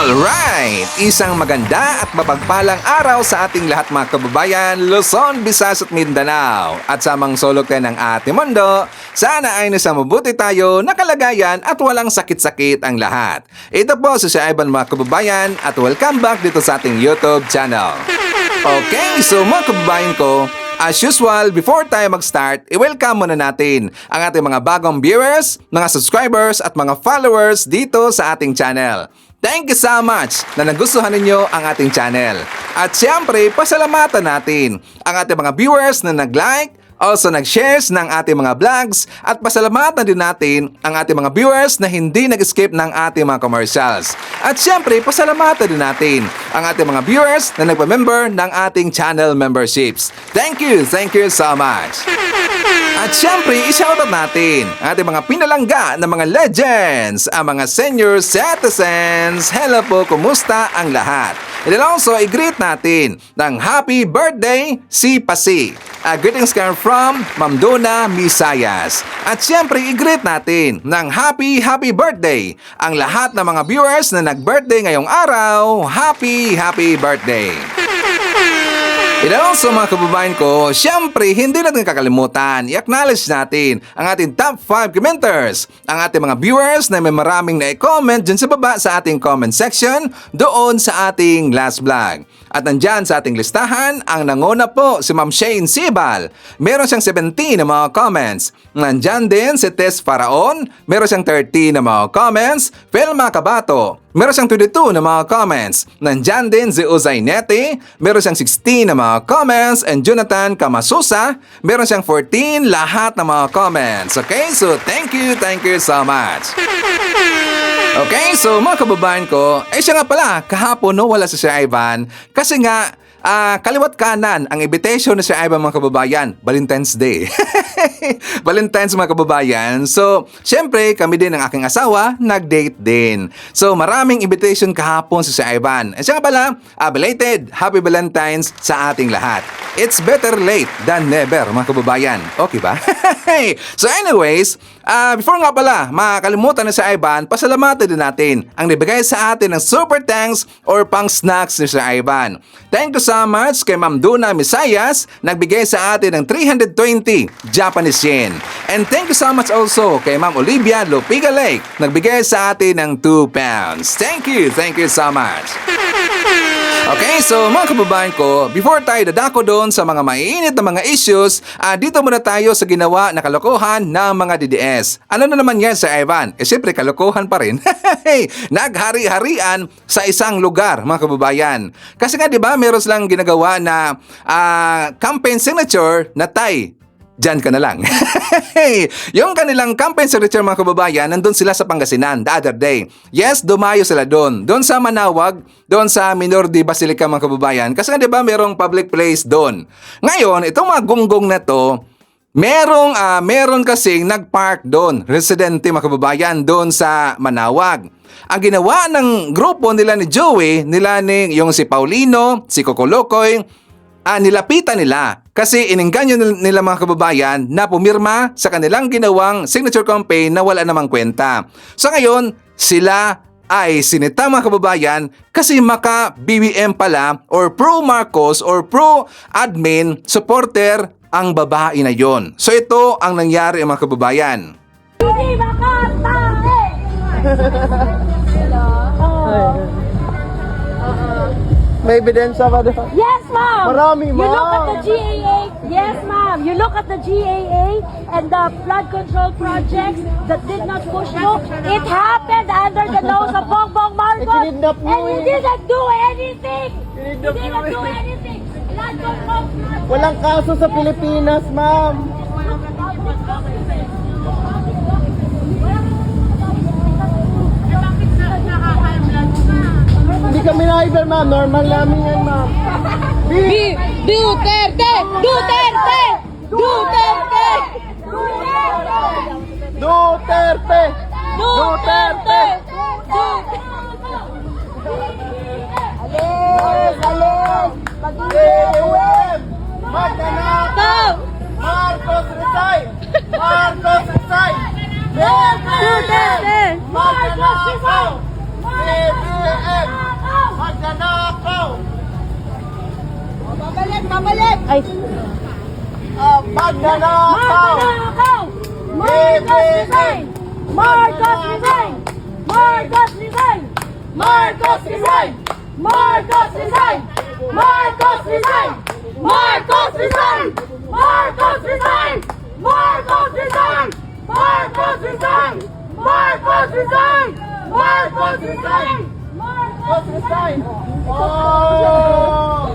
Alright! Isang maganda at mapagpalang araw sa ating lahat mga kababayan, Luzon, Visayas at Mindanao. At sa mga sulok tayo ng ating mundo, sana ay nasa mabuti tayo, nakalagayan at walang sakit-sakit ang lahat. Ito po si Ivan mga kababayan at welcome back dito sa ating YouTube channel. Okay, so mga kababayan ko, as usual, before tayo mag-start, i-welcome muna natin ang ating mga bagong viewers, mga subscribers at mga followers dito sa ating channel. Thank you so much na nagustuhan ninyo ang ating channel. At siyempre, pasalamatan natin ang ating mga viewers na nag-like, also nag-shares ng ating mga vlogs at pasalamatan din natin ang ating mga viewers na hindi nag-skip ng ating mga commercials. At siyempre, pasalamatan din natin ang ating mga viewers na nagpa-member ng ating channel memberships. Thank you so much. At siyempre, i-shoutout natin ang ating mga pinalangga na mga legends, ang mga senior citizens. Hello po, kumusta ang lahat? And then also, i-greet natin ng happy birthday si Pasi. Greetings from Ma'am Donna Misayas. At siyempre, i-greet natin ng happy birthday ang lahat ng mga viewers na nag-birthday ngayong araw. Happy birthday! And also mga kababayan ko, siyempre hindi natin kakalimutan, i-acknowledge natin ang ating top 5 commenters, ang ating mga viewers na may maraming na-comment dyan sa baba sa ating comment section doon sa ating last vlog. At nandyan sa ating listahan, ang nanguna po si Ma'am Shane Sibal. Meron siyang 17 na mga comments. Nandyan din si Tess Faraon. Meron siyang 13 na mga comments. Felma Cabato. Meron siyang 22 na mga comments. Nandyan din si Uzay Nete. Meron siyang 16 na mga comments. And Jonathan Kamasusa. Meron siyang 14 lahat na mga comments. Okay, so thank you so much. Okay, so mga kababayan ko, siya nga pala, kahapon no, wala si Sir Ivan. Kasi nga, kaliwat kanan ang invitation na Sir Ivan mga kababayan, Valentine's Day. Valentine's mga kababayan. So, syempre, kami din ng aking asawa, nag-date din. So, maraming invitation kahapon si Sir Ivan. Siya nga pala, belated Happy Valentine's sa ating lahat. It's better late than never mga kababayan. Okay ba? So anyways, before nga pala makalimutan na si Ivan, pasalamatan din natin ang nibigay sa atin ng super thanks or pang snacks ni Sir Ivan. Thank you so much kay Ma'am Donna Misayas, nagbigay sa atin ng 320 Japanese yen. And thank you so much also kay Ma'am Olivia Lopiga Lake, nagbigay sa atin ng 2 pounds. Thank you so much. Okay, so mga kababayan ko, before tayo dadako doon sa mga mainit na mga issues, dito muna tayo sa ginawa na kalokohan ng mga DDS. Ano na naman yan, Sir Ivan? Siyempre, kalokohan pa rin. Naghari-harian sa isang lugar, mga kababayan. Kasi nga, di ba, meron silang ginagawa na campaign signature na tie. Diyan ka na lang. Yung kanilang campaign signature mga kababayan, nandun sila sa Pangasinan the other day. Yes, dumayo sila doon. Doon sa Manawag, doon sa Minordi Basilica mga kababayan. Kasi nga diba merong public place doon. Ngayon, itong mga gunggong na to, meron kasing nagpark doon. Residente mga kababayan doon sa Manawag. Ang ginawa ng grupo nila ni Joey, yung si Paulino, si Kokolokoy, nilapitan nila. Kasi inengganyo nila mga kababayan na pumirma sa kanilang ginawang signature campaign na wala namang kwenta. So ngayon, sila ay sinita mga kababayan kasi maka-BBM pala or pro-Marcos or pro-admin supporter ang babae na yon. So ito ang nangyari mga kababayan. Hindi makatae! May ebidensya ba doon? Yes, ma'am! Marami, You look at ma'am. the GAA. Yes, ma'am. You look at the GAA and the flood control projects that did not push through. It happened under the nose of Bongbong Marcos. Kinidnap mo And he eh. didn't do anything. He Kinidnap didn't mo do eh. anything. Flood control projects. Walang kaso sa Pilipinas, ma'am. Hindi kami rival, ma'am. Normal namin yan, ma'am. Duterte! Duterte! Duterte! Duterte! Duterte! Alis! Alis! BBM! Magnanakaw! Marcos resign! Marcos resign! Duterte! Magnanakaw! BBM! Magnanakaw! Babalik! Ay, Magnanakaw! Marcos resign! Marcos resign! Marcos resign! Marcos resign! Marcos resign! Marcos resign! Marcos resign! Marcos resign! Marcos resign! Marcos resign! Marcos resign! Marcos resign! Marcos resign! Oh!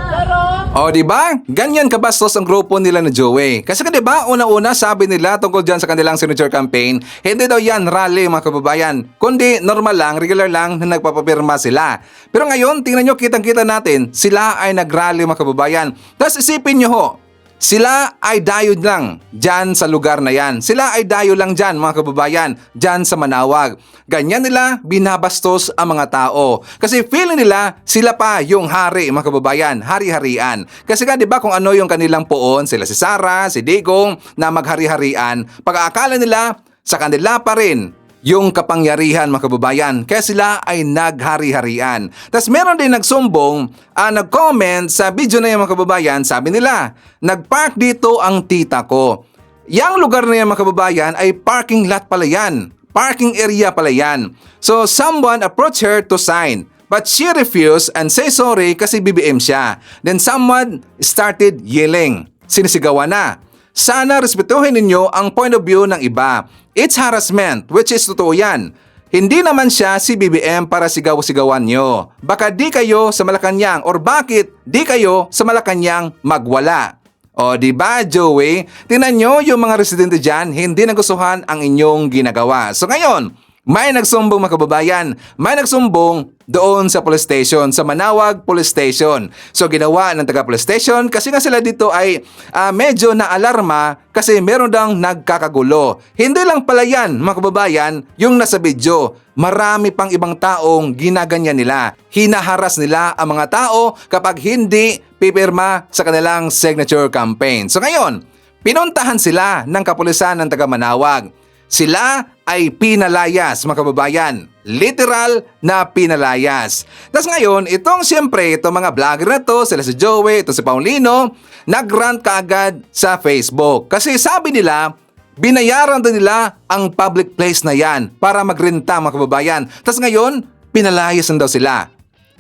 Pero, O, di ba? Ganyan kabastos ang grupo nila na Joey. Kasi di ba, una-una sabi nila tungkol dyan sa kanilang signature campaign, hindi daw yan rally mga kababayan, kundi normal lang, regular lang na nagpapapirma sila. Pero ngayon, tingnan nyo, kitang-kita natin, sila ay nag-rally mga kababayan. Tapos isipin nyo ho, sila ay dayo lang dyan sa lugar na yan. Sila ay dayo lang dyan mga kababayan, dyan sa Manawag. Ganyan nila binabastos ang mga tao. Kasi feeling nila sila pa yung hari mga kababayan, hari-harian. Kasi nga 'di ba kung ano yung kanilang poon, sila si Sara, si Digong na maghari-harian, pag-aakala nila sa kanila pa rin yung kapangyarihan mga kababayan. Kaya sila ay naghari-harian. Tapos meron din nagsumbong, nag-comment sa video na yung mga kababayan, sabi nila, nag-park dito ang tita ko. Yang lugar na yan mga kababayan ay parking lot pala yan. Parking area pala yan. So someone approached her to sign. But she refused and say sorry kasi BBM siya. Then someone started yelling. Sinisigawan na. Sana respetuhin ninyo ang point of view ng iba. It's harassment, which is totoo yan. Hindi naman siya si BBM para sigaw-sigawan nyo. Baka di kayo sa Malacanang or bakit di kayo sa Malacanang magwala. O di ba Joey? Tingnan nyo yung mga residente dyan, hindi nagustuhan ang inyong ginagawa. So ngayon, may nagsumbong mga kababayan, may nagsumbong doon sa police station, sa Manawag Police Station. So ginawa ng taga police station kasi nga sila dito ay medyo na-alarma kasi meron dang nagkakagulo. Hindi lang pala yan mga kababayan yung nasa video. Marami pang ibang taong ginaganyan nila. Hinaharas nila ang mga tao kapag hindi pipirma sa kanilang signature campaign. So ngayon, pinuntahan sila ng kapulisan ng taga Manawag. Sila ay pinalayas mga kababayan. Literal na pinalayas. Tapos ngayon, itong mga vlogger na to, sila si Joey, ito si Paulino, nag-rant kaagad sa Facebook. Kasi sabi nila, binayaran din nila ang public place na yan para magrenta mga kababayan. Tapos ngayon, pinalayas na daw sila.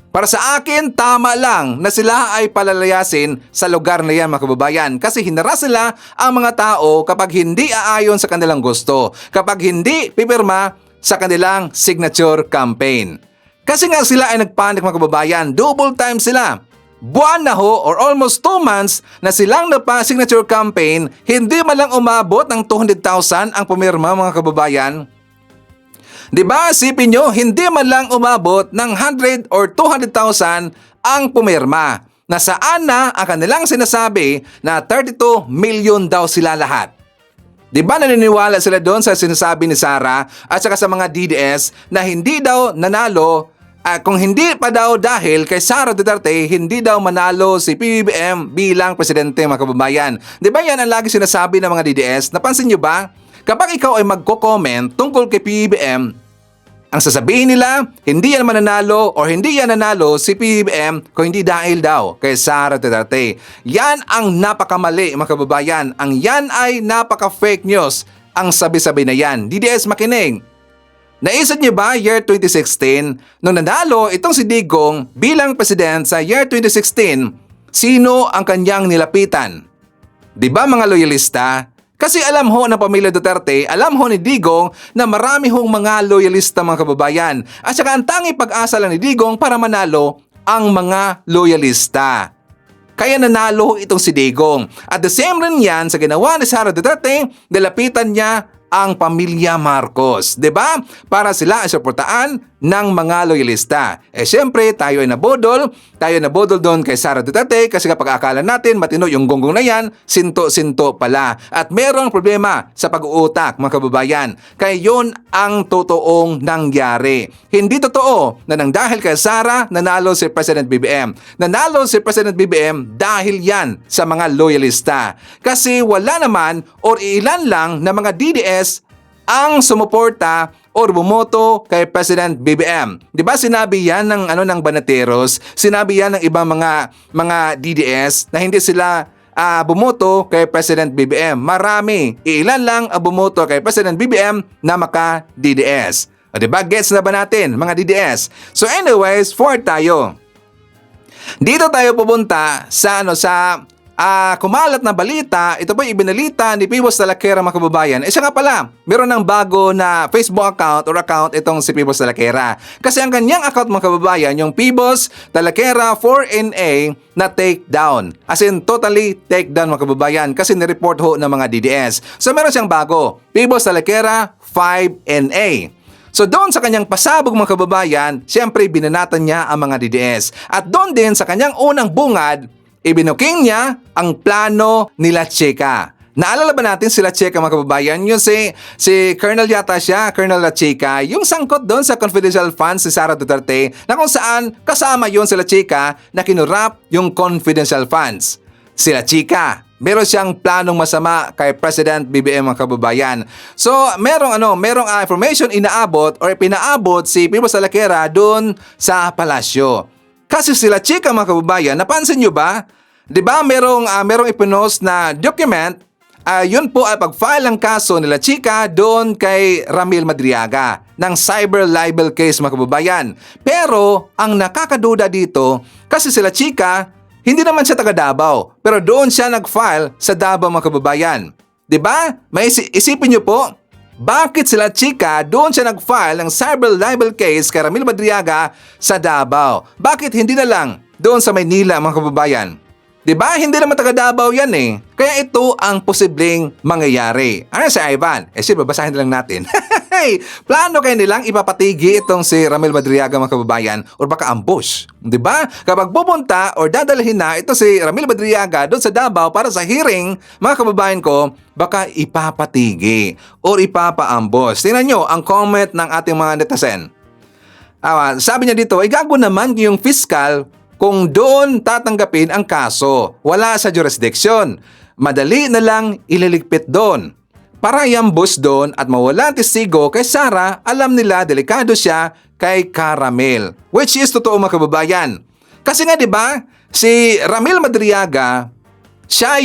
Para sa akin, tama lang na sila ay palalayasin sa lugar na yan mga kababayan kasi hinaras sila ang mga tao kapag hindi aayon sa kanilang gusto, kapag hindi pipirma sa kanilang signature campaign. Kasi nga sila ay nagpanik mga kababayan, double time sila. Buwan na ho or almost 2 months na silang napa-signature campaign, hindi man lang umabot ng 200,000 ang pumirma mga kababayan. Diba, sipin nyo, hindi man lang umabot ng 100 or 200,000 ang pumirma. Nasaan na ang kanilang sinasabi na 32 million daw sila lahat. Diba naniniwala sila doon sa sinasabi ni Sara at saka sa mga DDS na hindi daw nanalo, kung hindi pa daw dahil kay Sara Duterte, hindi daw manalo si PBBM bilang presidente mga kababayan. Diba yan ang lagi sinasabi ng mga DDS? Napansin nyo ba? Kapag ikaw ay magko-comment tungkol kay PBBM, ang sasabihin nila, hindi yan mananalo o hindi yan nanalo si PBBM kung hindi dahil daw kay Sara Duterte. Yan ang napakamali mga kababayan. Ang yan ay napaka-fake news. Ang sabi-sabi na yan. DDS makinig. Naisip niyo ba year 2016, nung nanalo itong si Digong bilang president sa year 2016, sino ang kanyang nilapitan? Di ba mga loyalista? Kasi alam ho ng pamilya Duterte, alam ho ni Digong na marami hong mga loyalista mga kababayan. At saka ang tanging pag-asa lang ni Digong para manalo ang mga loyalista. Kaya nanalo itong si Digong. At the same rin yan sa ginawa ni Sara Duterte, nilapitan niya ang pamilya Marcos. 'Di ba? Para sila ay suportaan ng mga loyalista. Syempre, tayo ay nabodol. Tayo nabodol doon kay Sara Duterte kasi kapag akala natin matino yung gonggong na yan, sinto-sinto pala. At merong problema sa pag-uutak, mga kababayan. Kaya yun ang totoong nangyari. Hindi totoo na nang dahil kay Sara, nanalo si President BBM. Nanalo si President BBM dahil yan sa mga loyalista. Kasi wala naman or ilan lang na mga DDS ang sumuporta or bumoto kay President BBM. 'Di ba sinabi 'yan ng Banateros, sinabi 'yan ng ibang mga DDS na hindi sila bumoto kay President BBM. Marami, ilan lang ang bumoto kay President BBM na maka-DDS. O 'di ba? Gets na ba natin mga DDS? So anyways, forward tayo. Dito tayo pupunta sa kumalat na balita. Ito po ibinalita ni Pibos Talakera mga kababayan. Siya nga pala, meron ng bago na Facebook account itong si Pibos Talakera. Kasi ang kanyang account mga kababayan, yung Pibos Talakera 4NA na take down. As in totally take down mga kababayan kasi nireport ho ng mga DDS. So meron siyang bago, Pibos Talakera 5NA. So doon sa kanyang pasabog mga kababayan, siyempre binanatan niya ang mga DDS. At doon din sa kanyang unang bungad, ibinuking niya ang plano nila Chika. Naalala ba natin sila Chika mga kababayan? Yung si Colonel yata siya, Colonel La Chika, yung sangkot doon sa confidential funds ni Sara Duterte na kung saan kasama yun sila Chika na kinurap yung confidential funds. Sila Chika, meron siyang planong masama kay President BBM mga kababayan. So, merong information inaabot or pinaabot si Pibos Talakera doon sa palasyo. Kasi sila Chika mga kababayan, napansin nyo ba? 'Di ba merong ipinost na document, yun po ay pag-file ng kaso nila Chika doon kay Ramil Madriaga ng cyber libel case mga kababayan. Pero ang nakakaduda dito, kasi sila Chika, hindi naman siya taga Davao, pero doon siya nag-file sa Davao mga kababayan. 'Di ba? May isipin nyo po, bakit sila Chika doon siya nag-file ng cyber libel case kay Ramil Madriaga sa Davao? Bakit hindi na lang doon sa Maynila mga kababayan? 'Di ba? Hindi naman taga Davao yan eh. Kaya ito ang posibleng mangyayari. Ano si Ivan? Sige, babasahin na lang natin. Plano kayo nilang ipapatigi itong si Ramil Madriaga mga kababayan or baka ambush. 'Di ba? Kapag pupunta or dadalhin na ito si Ramil Madriaga doon sa Davao para sa hearing, mga kababayan ko, baka ipapatigi or ipapa-ambush. Tingnan nyo ang comment ng ating mga netizen. Sabi niya dito, ay gago naman yung fiscal kung doon tatanggapin ang kaso. Wala sa jurisdiction. Madali na lang ililigpit doon. Para i-ambush doon at mawala ang testigo kay Sara, alam nila delikado siya kay Caramel. Which is totoo mga kababayan. Kasi nga 'di ba, si Ramil Madriaga, siya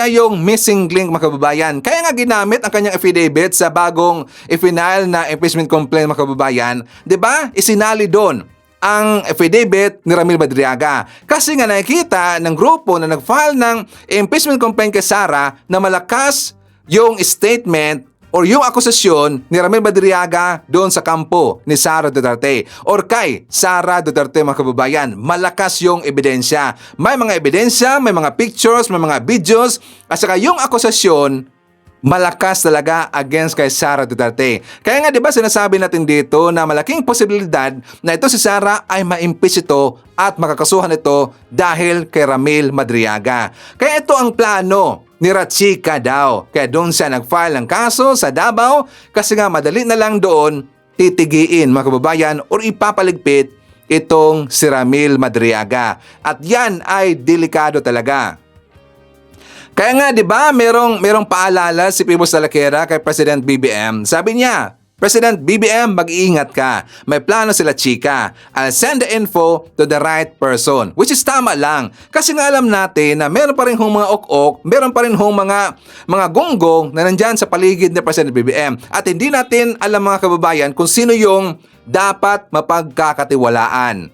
yung missing link mga kababayan. Kaya nga ginamit ang kanyang affidavit sa bagong i-file na impeachment complaint mga kababayan. 'Di ba? Isinali doon ang affidavit ni Ramil Madriaga. Kasi nga nakikita ng grupo na nag-file ng impeachment complaint kay Sara na malakas yung statement or yung akusasyon ni Ramil Madriaga doon sa kampo ni Sara Duterte or kay Sara Duterte mga kababayan. Malakas yung ebidensya. May mga ebidensya, may mga pictures, may mga videos at saka yung akusasyon malakas talaga against kay Sara Duterte. Kaya nga 'di ba sinasabi natin dito na malaking posibilidad na ito si Sara ay ma-impeach ito at makakasuhan ito dahil kay Ramil Madriaga. Kaya ito ang plano ni Chika daw. Kaya doon siya nag-file ng kaso sa Davao kasi nga madali na lang doon titigiin mga kababayan or ipapaligpit itong si Ramil Madriaga. At yan ay delikado talaga. Kaya nga 'di ba, merong paalala si Pibos Talakera kay President BBM. Sabi niya, President BBM, mag-iingat ka. May plano sila Chika. I'll send the info to the right person. Which is tama lang. Kasi nga alam natin na meron pa rin hong mga ok-ok, meron pa rin hong mga gonggong na nandyan sa paligid ni President BBM. At hindi natin alam mga kababayan kung sino yung dapat mapagkakatiwalaan.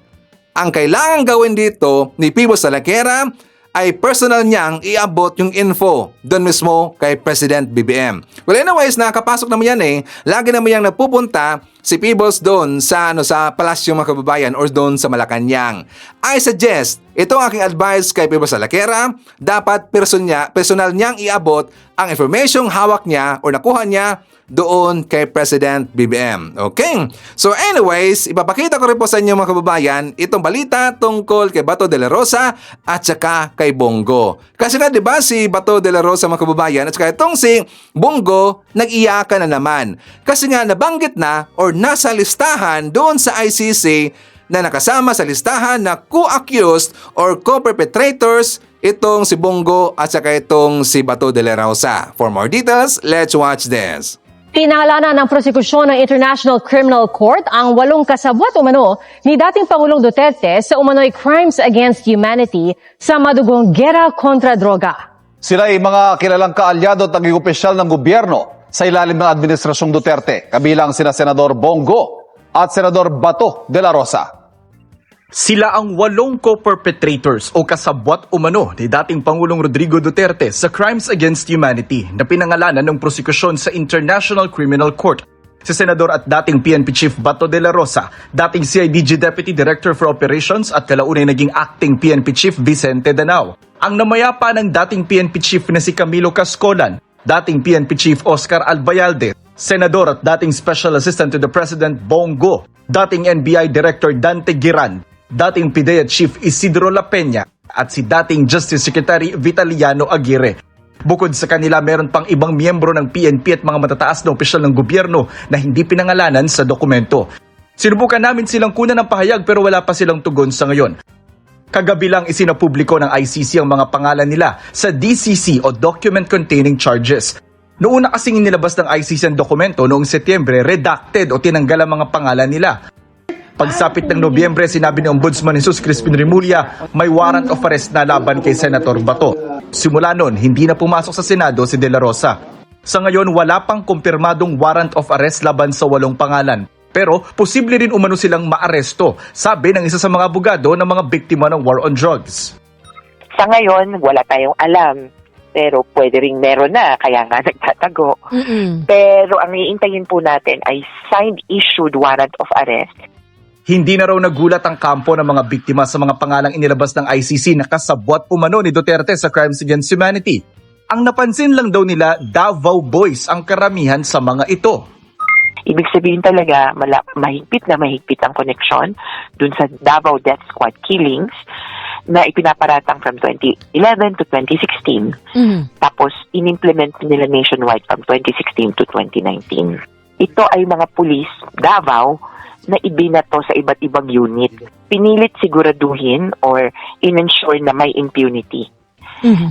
Ang kailangan gawin dito ni Pibos Talakera ay personal niyang iabot yung info doon mismo kay President BBM. Well anyways, nakakapasok naman yan eh. Lagi naman yang nagpupunta si Pibos doon sa palasyo mga kababayan or doon sa Malacanang. I suggest, ito ang aking advice kay Pibos Talakera, dapat personal niyang iabot ang information hawak niya or nakuha niya doon kay President BBM. Okay? So anyways, ipapakita ko rin po sa inyo mga kababayan itong balita tungkol kay Bato de la Rosa at saka kay Bongo. Kasi nga 'di ba si Bato de la Rosa mga kababayan at saka itong si Bongo nag-iyakan na naman. Kasi nga nabanggit na or nasa listahan doon sa ICC na nakasama sa listahan na co-accused or co-perpetrators itong si Bongo at saka itong si Bato de la Rosa. For more details, let's watch this. Pinangalanan ng prosekusyon ng International Criminal Court ang 8 kasabwat umano ni dating Pangulong Duterte sa umano'y crimes against humanity sa madugong gera kontra droga. Sila ay mga kilalang kaalyado at naging opisyal ng gobyerno sa ilalim ng Administrasyong Duterte, kabilang sina Senador Bongo at Senador Bato de la Rosa. Sila ang 8 co-perpetrators o kasabwat umano ni dating Pangulong Rodrigo Duterte sa Crimes Against Humanity na pinangalanan ng prosekusyon sa International Criminal Court. Si Senador at dating PNP Chief Bato de la Rosa, dating CIDG Deputy Director for Operations at kalaunay naging acting PNP Chief Vicente Danao. Ang namayapa ng dating PNP Chief na si Camilo Cascolan, dating PNP Chief Oscar Albayalde, Senador at dating Special Assistant to the President Bongo, dating NBI Director Dante Giran, dating PIDEA Chief Isidro La Peña at si dating Justice Secretary Vitaliano Aguirre. Bukod sa kanila, meron pang ibang miyembro ng PNP at mga matataas na opisyal ng gobyerno na hindi pinangalanan sa dokumento. Sinubukan namin silang kunan ng pahayag pero wala pa silang tugon sa ngayon. Kagabi lang isinapubliko ng ICC ang mga pangalan nila sa DCC o Document Containing Charges. Noong una kasing inilabas ng ICC ang dokumento noong Setyembre, redacted o tinanggal ang mga pangalan nila. Pagsapit ng Nobyembre, sinabi ni Ombudsman Jesus Crispin Remulla, may warrant of arrest na laban kay Senator Bato. Simula noon, hindi na pumasok sa Senado si De La Rosa. Sa ngayon, wala pang kumpirmadong warrant of arrest laban sa 8 pangalan. Pero posible rin umano silang maaresto, sabi ng isa sa mga abogado ng mga biktima ng war on drugs. Sa ngayon, wala tayong alam. Pero pwede ring meron na, kaya nga nagtatago. Pero ang iintayin po natin ay signed issued warrant of arrest. Hindi na raw nagulat ang kampo ng mga biktima sa mga pangalang inilabas ng ICC na kasabwat umano ni Duterte sa Crimes Against Humanity. Ang napansin lang daw nila, Davao Boys ang karamihan sa mga ito. Ibig sabihin talaga, mahigpit ang koneksyon dun sa Davao Death Squad killings na ipinaparatang from 2011 to 2016. Tapos, inimplement nila nationwide from 2016 to 2019. Ito ay mga pulis, Davao, na ibinato sa iba't ibang unit. Pinilit siguraduhin or in-ensure na may impunity.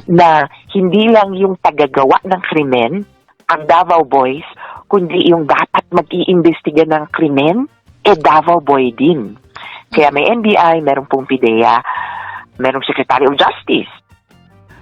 Na hindi lang yung tagagawa ng krimen, ang Davao Boys, kundi yung dapat mag-iimbestiga ng krimen, Davao Boy din. Kaya may NBI, merong pong PIDEA, merong Secretary of Justice.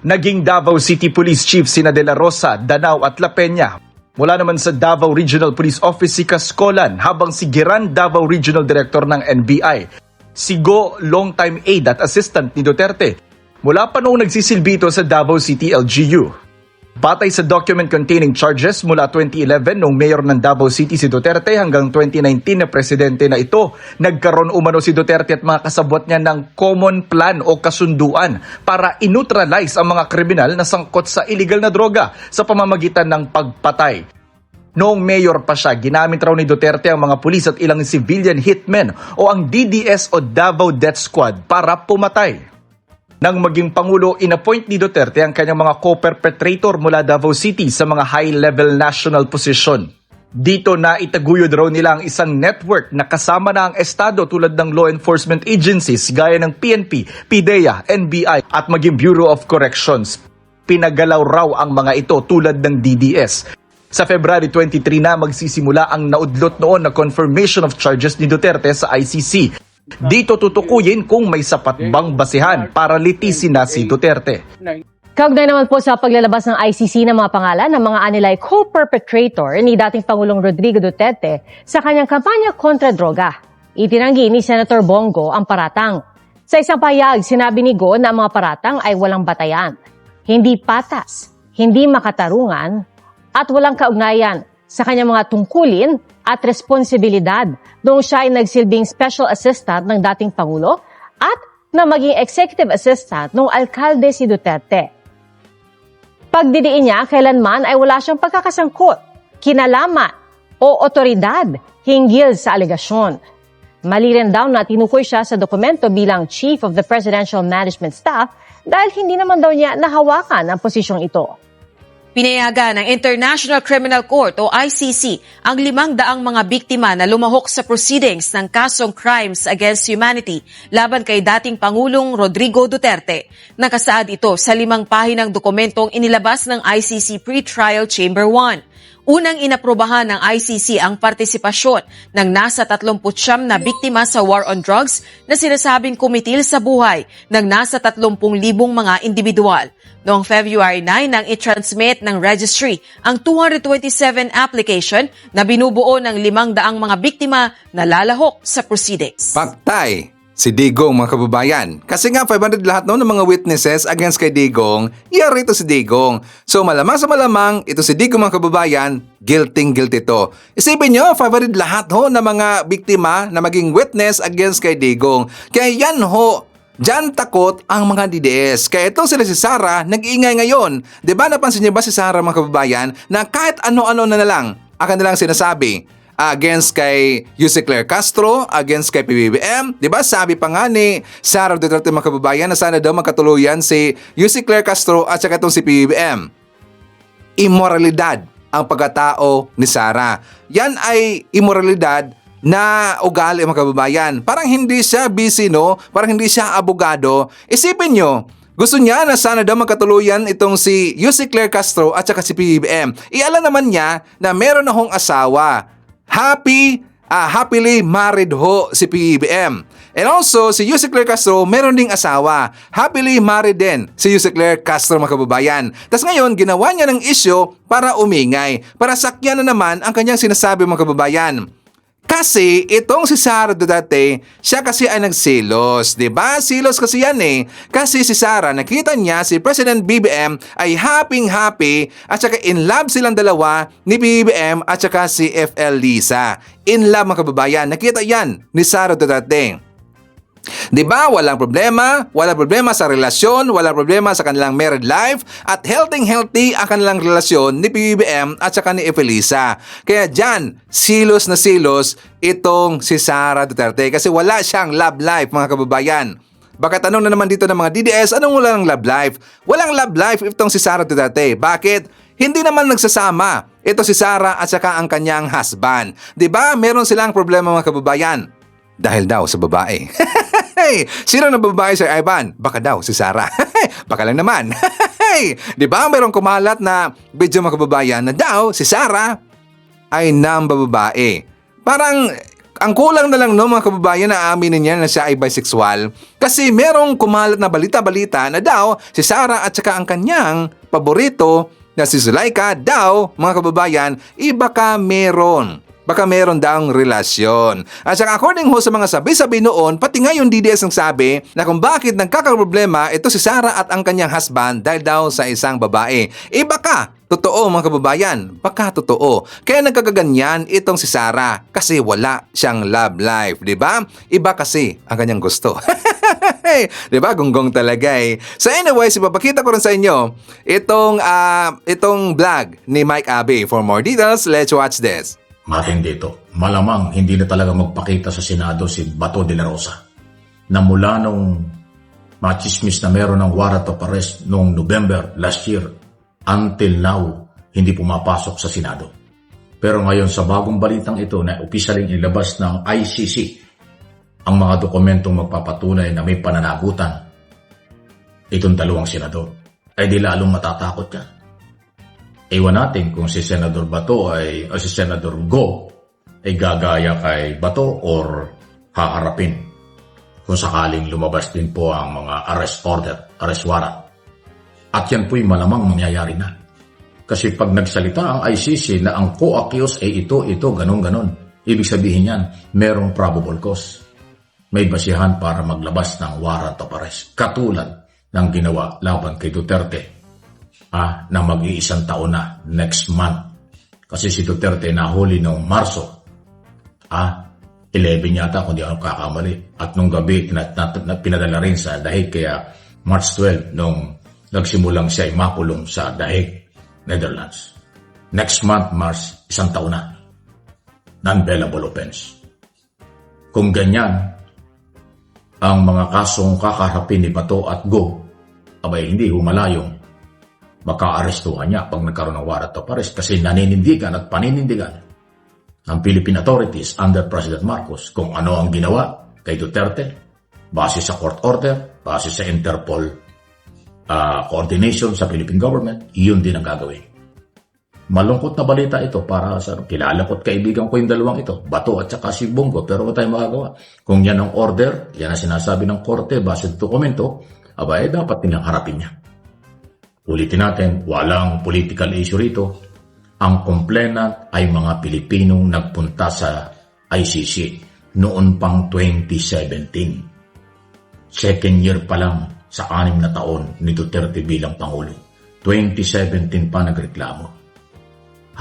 Naging Davao City Police Chief sina De La Rosa, Danao at La Peña. Mula naman sa Davao Regional Police Office si Cascolan, habang si Giran, Davao Regional Director ng NBI. Si Go, longtime aide at assistant ni Duterte. Mula pa noong nagsisilbi ito sa Davao City LGU. Batay sa document containing charges mula 2011 noong mayor ng Davao City si Duterte hanggang 2019 na presidente na ito, nagkaroon umano si Duterte at mga kasabwat niya ng common plan o kasunduan para i-neutralize ang mga kriminal na sangkot sa illegal na droga sa pamamagitan ng pagpatay. Noong mayor pa siya, ginamit raw ni Duterte ang mga pulis at ilang civilian hitmen o ang DDS o Davao Death Squad para pumatay. Nang maging Pangulo, inappoint ni Duterte ang kanyang mga co-perpetrator mula Davao City sa mga high-level national position. Dito na itaguyod raw nila ang isang network na kasama na ang Estado tulad ng law enforcement agencies gaya ng PNP, PIDEA, NBI at maging Bureau of Corrections. Pinagalaw raw ang mga ito tulad ng DDS. Sa February 23 na magsisimula ang naudlot noon na confirmation of charges ni Duterte sa ICC. Dito tutukuyin kung may sapat bang basihan para litisin na si Duterte. Kaugnay naman po sa paglalabas ng ICC ng mga pangalan ng mga anilay co-perpetrator ni dating Pangulong Rodrigo Duterte sa kanyang kampanya kontra droga. Itinanggi ni Senator Bongo ang paratang. Sa isang pahayag, sinabi ni Go na ang mga paratang ay walang batayan, hindi patas, hindi makatarungan, at walang kaugnayan sa kanyang mga tungkulin at responsibilidad noong siya ay nagsilbing special assistant ng dating Pangulo at na maging executive assistant ng alkalde si Duterte. Pagdidiin niya, kailanman ay wala siyang pagkakasangkot, kinalaman o otoridad hinggil sa alegasyon. Mali rin daw na tinukoy siya sa dokumento bilang Chief of the Presidential Management Staff dahil hindi naman daw niya nahawakan ang posisyong ito. Pinayagan ng International Criminal Court o ICC ang 500 mga biktima na lumahok sa proceedings ng kasong Crimes Against Humanity laban kay dating Pangulong Rodrigo Duterte. Nakasaad ito sa 5 pahinang dokumentong inilabas ng ICC Pre-Trial Chamber 1. Unang inaprobahan ng ICC ang partisipasyon ng nasa 39 na biktima sa war on drugs na sinasabing kumitil sa buhay ng nasa 30,000 mga individual. Noong February 9 nang i-transmit ng registry ang 227 application na binubuo ng 500 mga biktima na lalahok sa proceedings. Paktay si Digong, mga kababayan. Kasi nga 500 lahat no, ng mga witnesses against kay Digong, yari ito si Digong. So malamang sa malamang, ito si Digong, mga kababayan, guilty to. Isipin nyo, 500 lahat ho ng mga biktima na maging witness against kay Digong. Kaya yan ho, diyan takot ang mga DDS. Kaya ito sila si Sara, nag-iingay ngayon. Diba napansin niyo ba si Sara, mga kababayan, na kahit ano-ano na lang, akan nilang sinasabi against kay Yusek Claire Castro, against kay PBBM. Diba sabi pa nga ni Sara Duterte, mga kababayan, na sana daw magkatuluyan si Yusek Claire Castro at saka itong si PBBM. Immoralidad ang pagkatao ni Sara. Yan ay immoralidad na ugali, mga kababayan. Parang hindi siya busy, no? Parang hindi siya abogado. Isipin nyo, gusto niya na sana daw magkatuluyan itong si Yusek Claire Castro at saka si PBBM. Iala naman niya na meron na hong asawa. Happily married ho si PBBM. And also, si Yusek Claire Castro, meron ding asawa. Happily married din si Yusek Claire Castro, mga kababayan. Tapos ngayon, ginawa niya ng issue para umingay. Para sakyan na naman ang kanyang sinasabi, mga kababayan. Kasi itong si Sara Duterte, siya kasi ay nagsilos, 'di ba? Silos kasi yan eh. Kasi si Sara, nakita niya si President BBM ay happy at saka in love silang dalawa ni BBM at saka si FL Lisa. In love, mga kababayan. Nakita yan ni Sara Duterte. 'Di ba? Walang problema sa relasyon, walang problema sa kanilang married life at healthy ang kanilang relasyon ni PBBM at saka ni Efelisa. Kaya diyan, silos na silos itong si Sara Duterte kasi wala siyang love life, mga kababayan. Baka tanong na naman dito ng mga DDS, anong walang love life? Walang love life itong si Sara Duterte. Bakit? Hindi naman nagsasama ito si Sara at saka ang kanyang husband. 'Di ba? Meron silang problema, mga kababayan. Dahil daw sa babae. Sino na babae, Sir Ivan? Baka daw si Sara. Baka lang naman. Di ba mayroong kumalat na video, mga kababayan, na daw si Sara ay nambababae. Parang ang kulang na lang, no, mga kababayan, na aaminin niya na siya ay bisexual. Kasi merong kumalat na balita na daw si Sara at saka ang kanyang paborito na si Zulaika daw, mga kababayan, baka meron daw relasyon. At saka according ho sa mga sabi-sabi noon, pati nga yung DDS ang sabi na kung bakit nagkakaproblema ito si Sara at ang kanyang husband dahil daw sa isang babae. Baka totoo, mga kababayan. Baka totoo. Kaya nagkakaganyan itong si Sara kasi wala siyang love life, di ba? Iba kasi ang kanyang gusto. Di ba? Gonggong talaga eh. So anyways, ipapakita ko rin sa inyo itong vlog ni Mike Abe. For more details, let's watch this. Matindi ito. Malamang hindi na talaga magpakita sa Senado si Bato de la Rosa na mula nung machismis na meron ng warrant of arrest noong November last year until now hindi pumapasok sa Senado. Pero ngayon sa bagong balitang ito na opisyaling ilabas ng ICC ang mga dokumentong magpapatunay na may pananagutan itong dalawang senador, ay di lalong matatakot yan. Ewan natin kung si Senador Bato o si Senador Go ay gagaya kay Bato or haharapin kung sakaling lumabas din po ang mga arrest warrant. At yan po'y malamang mangyayari na. Kasi pag nagsalita ang ICC na ang co-accused ay ito, ganon. Ibig sabihin yan, merong probable cause. May basihan para maglabas ng warrant of arrest. Katulad ng ginawa laban kay Duterte. Na mag-iisang taon na next month. Kasi si Duterte nahuli noong Marso. 11 yata kung di ako kakamali. At nung gabi, pinadala rin sa Dahig. Kaya March 12, nung nagsimulang siya ay makulong sa Dahig, Netherlands. Next month, March, isang taon na. Non-bailable offense. Kung ganyan, ang mga kasong kakaharapin ni Bato at Go, abay hindi humalayong maka-arestuhan niya pag nagkaroon ng warrant of arrest kasi naninindigan at paninindigan ng Philippine authorities under President Marcos kung ano ang ginawa kay Duterte base sa court order, base sa Interpol coordination sa Philippine government, iyon din ang gagawin. Malungkot na balita ito para sa kilala ko at kaibigan ko yung dalawang ito, Bato at saka si Bongo, pero wala tayong magagawa. Kung yan ang order, yan ang sinasabi ng korte, base sa dokumento, dapat nilang harapin niya. Ulitin natin, walang political issue rito. Ang complainant ay mga Pilipinong nagpunta sa ICC noon pang 2017. Second year pa lang sa 6 na taon ni Duterte bilang Pangulo. 2017 pa nagreklamo.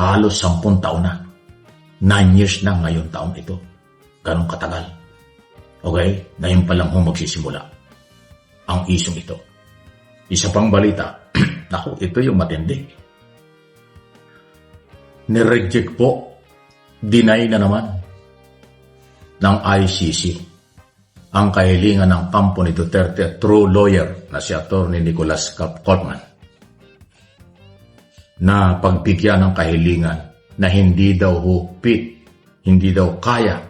Halos 10 taon na. 9 years na ngayon taon ito. Ganong katagal. Okay? Ngayon pa lang magsisimula ang isyong ito. Isa pang balita. Naku, ito yung matindi. Nireject po, deny na naman ng ICC ang kahilingan ng kampo ni Duterte through lawyer na si Atty. Nicolas Coltman na pagbigyan ng kahilingan na hindi daw hupit, hindi daw kaya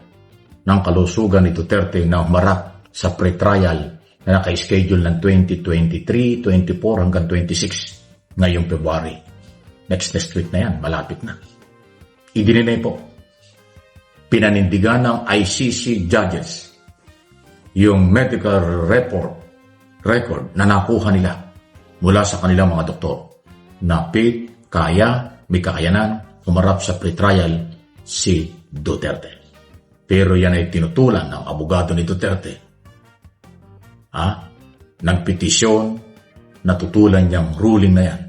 ng kalusugan ni Duterte na humarap sa pre-trial na naka-schedule ng 2023, 24 hanggang 26 ngayong February. Next week na yan, malapit na. Idininay po. Pinanindigan ng ICC judges yung medical record na nakuha nila mula sa kanilang mga doktor na fit, kaya, may kakayanan, humarap sa pre-trial si Duterte. Pero yan ay tinutulan ng abogado ni Duterte. Nagpetisyon, natutulan niyang ruling na yan.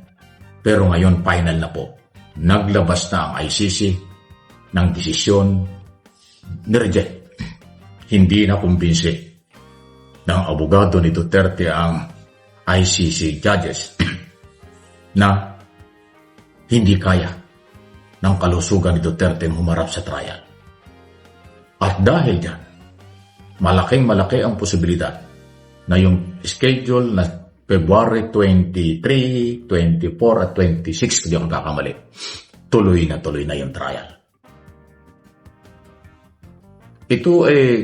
Pero ngayon, final na po. Naglabas na ang ICC ng desisyon, nireject. Hindi na kumbinsi ng abogado ni Duterte ang ICC judges na hindi kaya ng kalusugan ni Duterte humarap sa trial. At dahil dyan, malaking-malaki ang posibilidad na yung schedule na February 23, 24 at 26, kung di akong kakamali, tuloy na yung trial. Ito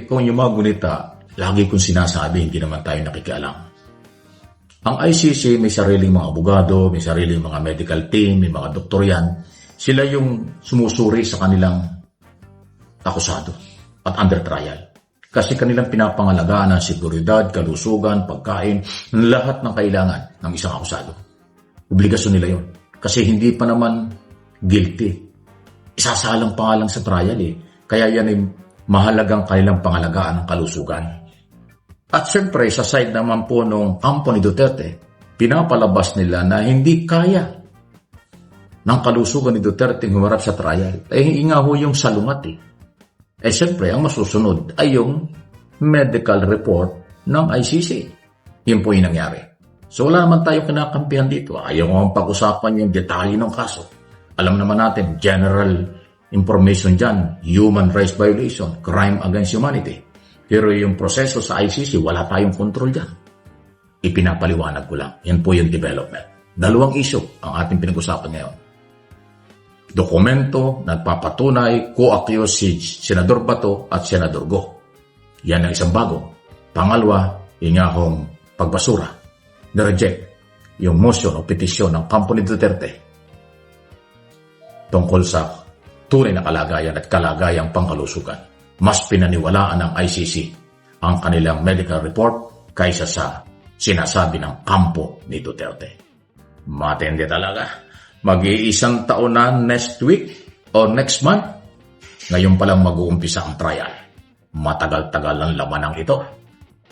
kung yung mga gunita, lagi kong sinasabi, hindi naman tayo nakikialam. Ang ICC may sariling mga abogado, may sariling mga medical team, may mga doktor yan. Sila yung sumusuri sa kanilang akusado at under trial. Kasi kanilang pinapangalagaan ang seguridad, kalusugan, pagkain, lahat ng kailangan ng isang akusado. Obligasyon nila yun. Kasi hindi pa naman guilty. Isasalang pa nga lang sa trial Kaya yan ay mahalagang kanilang pangalagaan ng kalusugan. At syempre, sa side naman po nung kampo ni Duterte, pinapalabas nila na hindi kaya ng kalusugan ni Duterte humarap sa trial. Nga ho yung salungat syempre, ang masusunod ay yung medical report ng ICC. Yun po yung nangyari. So wala naman tayong kinakampihan dito. Ayaw mo pag-usapan yung detalye ng kaso. Alam naman natin, general information dyan, human rights violation, crime against humanity. Pero yung proseso sa ICC, wala tayong control dyan. Ipinapaliwanag ko lang. Yan po yung development. 2 issue ang ating pinag-usapan ngayon. Dokumento nagpapatunay co-accused si Senador Bato at Senador Go. Yan ang isang bago. Pangalawa, yung hong pagbasura. Na-reject yung motion o petisyon ng kampo ni Duterte tungkol sa tunay na kalagayan at kalagayang pangkalusugan. Mas pinaniwalaan ng ICC ang kanilang medical report kaysa sa sinasabi ng kampo ni Duterte. Matindi talaga. Mag-iisang taon na next week o next month. Ngayon palang mag-uumpisa ang trial. Matagal-tagal ang laman ng ito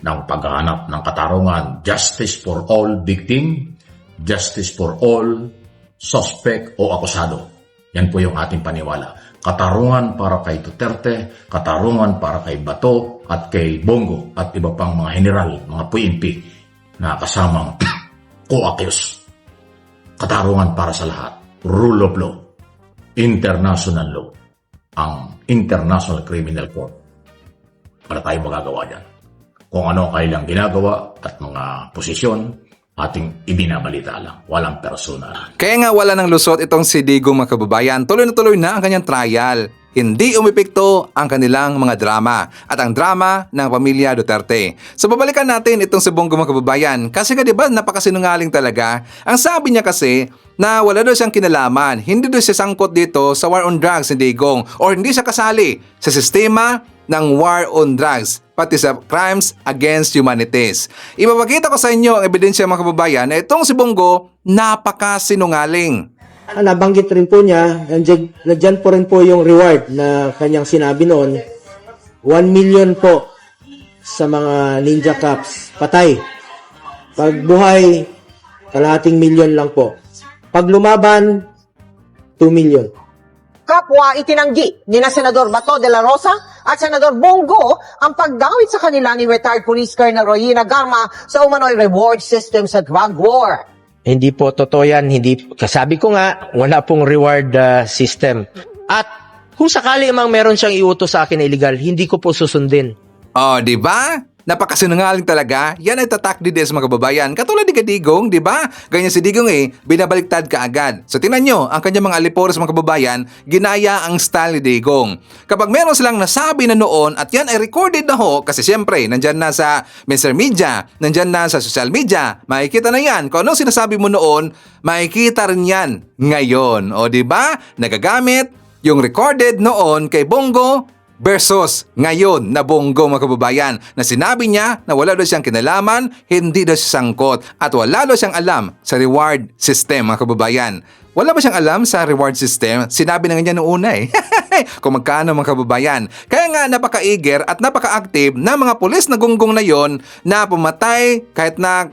ng paghahanap ng katarungan, justice for all victim, justice for all suspect o akusado. Yan po yung ating paniwala. Katarungan para kay Duterte, katarungan para kay Bato at kay Bongo at iba pang mga general, mga PNP na kasamang co-accused. Katarungan para sa lahat. Rule of law. International law. Ang International Criminal Court. Wala tayong magagawa dyan. Kung ano kailang ginagawa at mga posisyon, ating ibinabalita lang. Walang personal. Kaya nga wala ng lusot itong si Digong mga kababayan. Tuloy na ang kanyang trial. hindi umepekto ang kanilang mga drama at ang drama ng pamilya Duterte. So babalikan natin itong si Bongo mga kababayan kasi nga diba napakasinungaling talaga. Ang sabi niya kasi na wala daw siyang kinalaman, hindi daw siya sangkot dito sa war on drugs ni Digong or hindi siya kasali sa sistema ng war on drugs pati sa crimes against humanities. Ipapakita ko sa inyo ang ebidensya mga kababayan na itong si Bongo napakasinungaling. Nabanggit rin po niya, nandiyan po rin po yung reward na kanyang sinabi noon, 1 million po sa mga Ninja Cops, patay. Pag buhay, kalahating milyon lang po. Pag lumaban, 2 million. Kapwa itinanggi ni na Senador Bato de la Rosa at Senador Bongo ang paggawit sa kanila ni retired Police Colonel Royina Garma sa umano'y reward system sa drug war. Hindi po totoo yan. Kasabi ko nga, wala pong reward system. At kung sakali mang meron siyang iutos sa akin na illegal, hindi ko po susundin. Oh, di ba? Napakasinungaling talaga. Yan ay tatak di des mga kababayan. Katulad ni Digong, di ba? Ganyan si Digong binabaliktad ka agad. So tingnan nyo, ang kanyang mga alipores mga kababayan, ginaya ang style ni Digong. Kapag meron silang nasabi na noon at yan ay recorded na ho, kasi siyempre, nandyan na sa mainstream media, nandyan na sa social media, makikita na yan. Kung anong sinasabi mo noon, makikita rin yan ngayon. O di ba? Nagagamit yung recorded noon kay Bongo versus ngayon na Bongo mga kababayan na sinabi niya na wala daw siyang kinalaman, hindi daw siya sangkot at wala daw siyang alam sa reward system mga kababayan. Wala ba siyang alam sa reward system? Sinabi na nga niya noong una kung magkano mga kababayan. Kaya nga napaka-eager at napaka-active na mga pulis na gunggong na yon na pumatay kahit na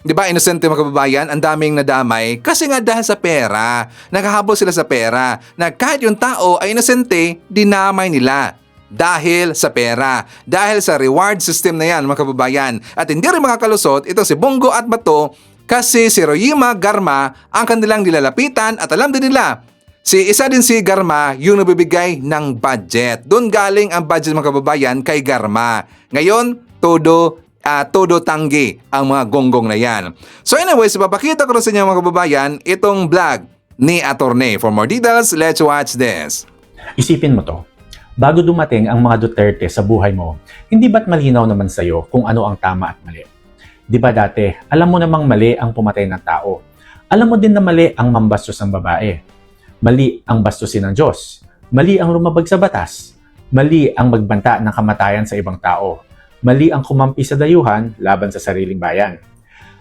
di ba innocent mga kababayan, ang daming nadamay kasi nga dahil sa pera. Naghahabol sila sa pera na kahit yung tao ay inosente, dinamay nila. Dahil sa pera, dahil sa reward system na yan mga kababayan. At hindi rin makakalusot ito si Bongo at Bato kasi si Royima Garma ang kanilang nilalapitan at alam din nila isa din si Garma yung nabibigay ng budget. Doon galing ang budget mga kababayan kay Garma. Ngayon, todo tanggi ang mga gonggong na yan. So anyways, papakita ko rin sa inyo mga kababayan itong vlog ni Attorney. For more details, let's watch this. Isipin mo to. Bago dumating ang mga Duterte sa buhay mo, hindi ba't malinaw naman sa'yo kung ano ang tama at mali? Di ba dati, alam mo namang mali ang pumatay ng tao. Alam mo din na mali ang mambastos ng babae. Mali ang bastusin ng Diyos. Mali ang lumabag sa batas. Mali ang magbanta ng kamatayan sa ibang tao. Mali ang kumampi sa dayuhan laban sa sariling bayan.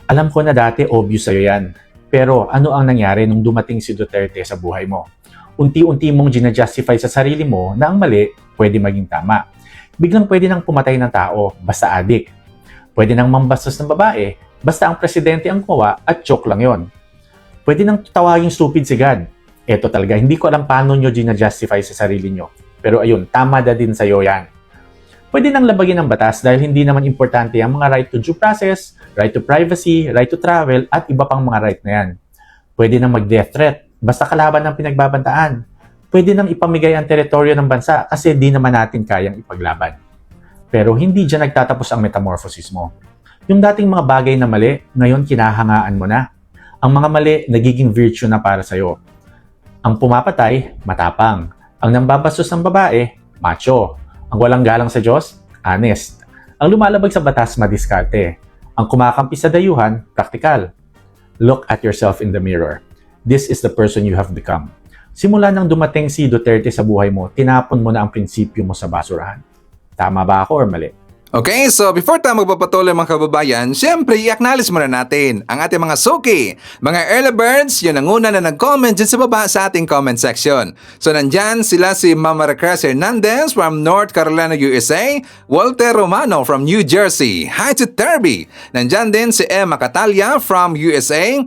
Alam ko na dati obvious sa'yo yan. Pero ano ang nangyari nung dumating si Duterte sa buhay mo? Unti-unti mong ginajustify sa sarili mo na ang mali pwede maging tama. Biglang pwede nang pumatay ng tao basta adik. Pwede nang mambastos ng babae basta ang presidente ang kuha at joke lang yon. Pwede nang tawaging stupid si God. Eto talaga, hindi ko alam paano nyo ginajustify sa sarili nyo. Pero ayun, tama na din sa'yo yan. Pwede nang labagin ng batas dahil hindi naman importante ang mga right to due process, right to privacy, right to travel, at iba pang mga right na yan. Pwede nang mag-death threat, basta kalaban ng pinagbabantaan. Pwede nang ipamigay ang teritoryo ng bansa kasi di naman natin kayang ipaglaban. Pero hindi dyan nagtatapos ang metamorphosis mo. Yung dating mga bagay na mali, ngayon kinahangaan mo na. Ang mga mali, nagiging virtue na para sa'yo. Ang pumapatay, matapang. Ang nambabastos ng babae, macho. Ang walang galang sa Diyos, honest. Ang lumalabag sa batas, madiskarte. Ang kumakampi sa dayuhan, praktikal. Look at yourself in the mirror. This is the person you have become. Simula nang dumating si Duterte sa buhay mo, tinapon mo na ang prinsipyo mo sa basurahan. Tama ba ako or mali? Okay, so before tayo magpapatuloy mga kababayan, syempre i-acknowledge muna natin ang ating mga suki, mga early birds, yun ang una na nag-comment dyan sa baba sa ating comment section. So nandyan sila si Mama Recres Hernandez from North Carolina, USA, Walter Romano from New Jersey, hi to Terby. Nandyan din si Emma Catalia from USA.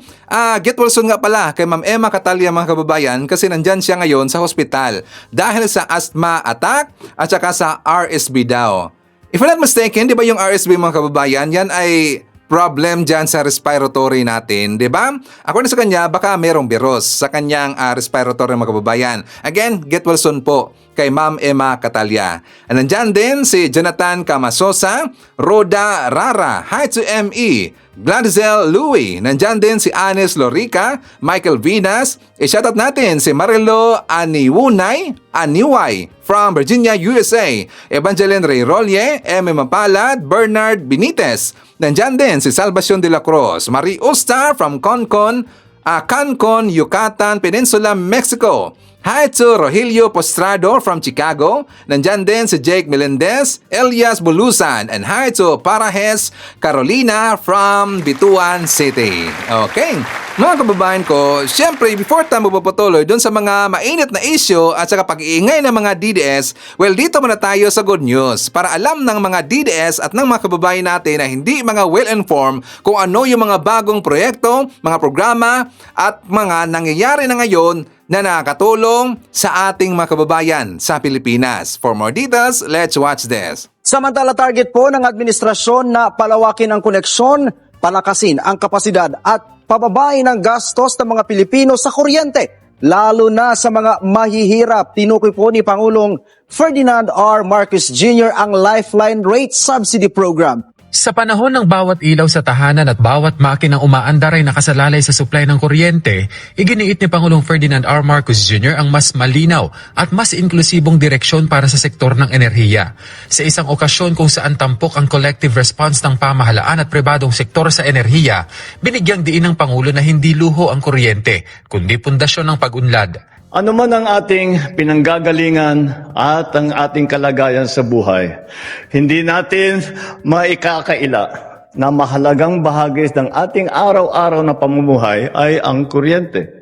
Get well soon nga pala kay Ma'am Emma Catalia mga kababayan kasi nandyan siya ngayon sa hospital dahil sa asthma attack at saka sa RSV daw. If I'm not mistaken, di ba yung RSV mga kababayan, yan ay problem dyan sa respiratory natin, di ba? According sa kanya, baka merong virus sa kanyang respiratory mga kababayan. Again, get well soon po kay Ma'am Emma Catalia. Nandyan din si Jonathan Camasosa, Roda Rara, hi to ME, Gladizel Louie. Nandyan din si Anis Lorica, Michael Vinas. I-shoutout natin si Marilo Aniway from Virginia, USA. Evangeline Ray Rolle, M. Mapalad, Bernard Benitez. Nandyan din si Salvacion de la Cruz, Marie Usta from Cancon, Yucatan Peninsula, Mexico. Hi to Rogelio Postrado from Chicago. Nandyan din si Jake Melendez, Elias Bulusan. And hi to Parajes Carolina from Bituan City. Okay, mga kababayan ko, syempre before tayo magpapatuloy dun sa mga mainit na issue at saka pag-iingay ng mga DDS, well, dito muna tayo sa good news para alam ng mga DDS at ng mga kababayan natin na hindi mga well-informed kung ano yung mga bagong proyekto, mga programa at mga nangyayari na ngayon na nakakatulong sa ating mga kababayan sa Pilipinas. For more details, let's watch this. Samantala, target po ng administrasyon na palawakin ang koneksyon, palakasin ang kapasidad at pababain ang gastos ng mga Pilipino sa kuryente, lalo na sa mga mahihirap. Tinukoy po ni Pangulong Ferdinand R. Marcos Jr. ang Lifeline Rate Subsidy Program. Sa panahon ng bawat ilaw sa tahanan at bawat makinang umaandar ay nakasalalay sa supply ng kuryente, iginiit ni Pangulong Ferdinand R. Marcos Jr. ang mas malinaw at mas inklusibong direksyon para sa sektor ng enerhiya. Sa isang okasyon kung saan tampok ang collective response ng pamahalaan at pribadong sektor sa enerhiya, binigyang diin ng Pangulo na hindi luho ang kuryente, kundi pundasyon ng pag-unlad. Ano man ang ating pinanggagalingan at ang ating kalagayan sa buhay, hindi natin maikakaila na mahalagang bahagi ng ating araw-araw na pamumuhay ay ang kuryente.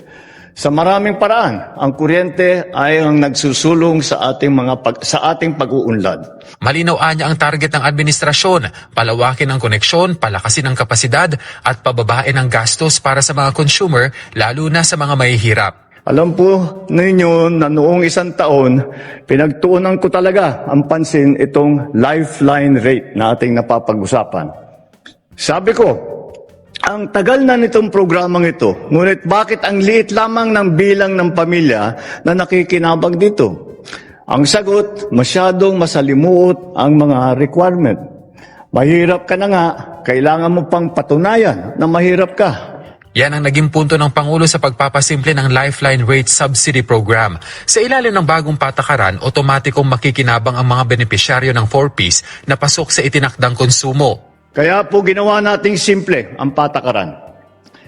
Sa maraming paraan, ang kuryente ay ang nagsusulong sa ating pag-uunlad. Malinaw niya ang target ng administrasyon, palawakin ang koneksyon, palakasin ang kapasidad at pababain ang gastos para sa mga consumer, lalo na sa mga mahihirap. Alam po ninyo na noong isang taon, pinagtuunan ko talaga ang pansin itong lifeline rate na ating napapag-usapan. Sabi ko, ang tagal na nitong programang ito, ngunit bakit ang liit lamang ng bilang ng pamilya na nakikinabang dito? Ang sagot, masyadong masalimuot ang mga requirement. Mahirap ka na nga, kailangan mo pang patunayan na mahirap ka. Yan ang naging punto ng Pangulo sa pagpapasimple ng Lifeline Rate Subsidy Program. Sa ilalim ng bagong patakaran, otomatikong makikinabang ang mga benepisyaryo ng 4Ps na pasok sa itinakdang konsumo. Kaya po ginawa nating simple ang patakaran.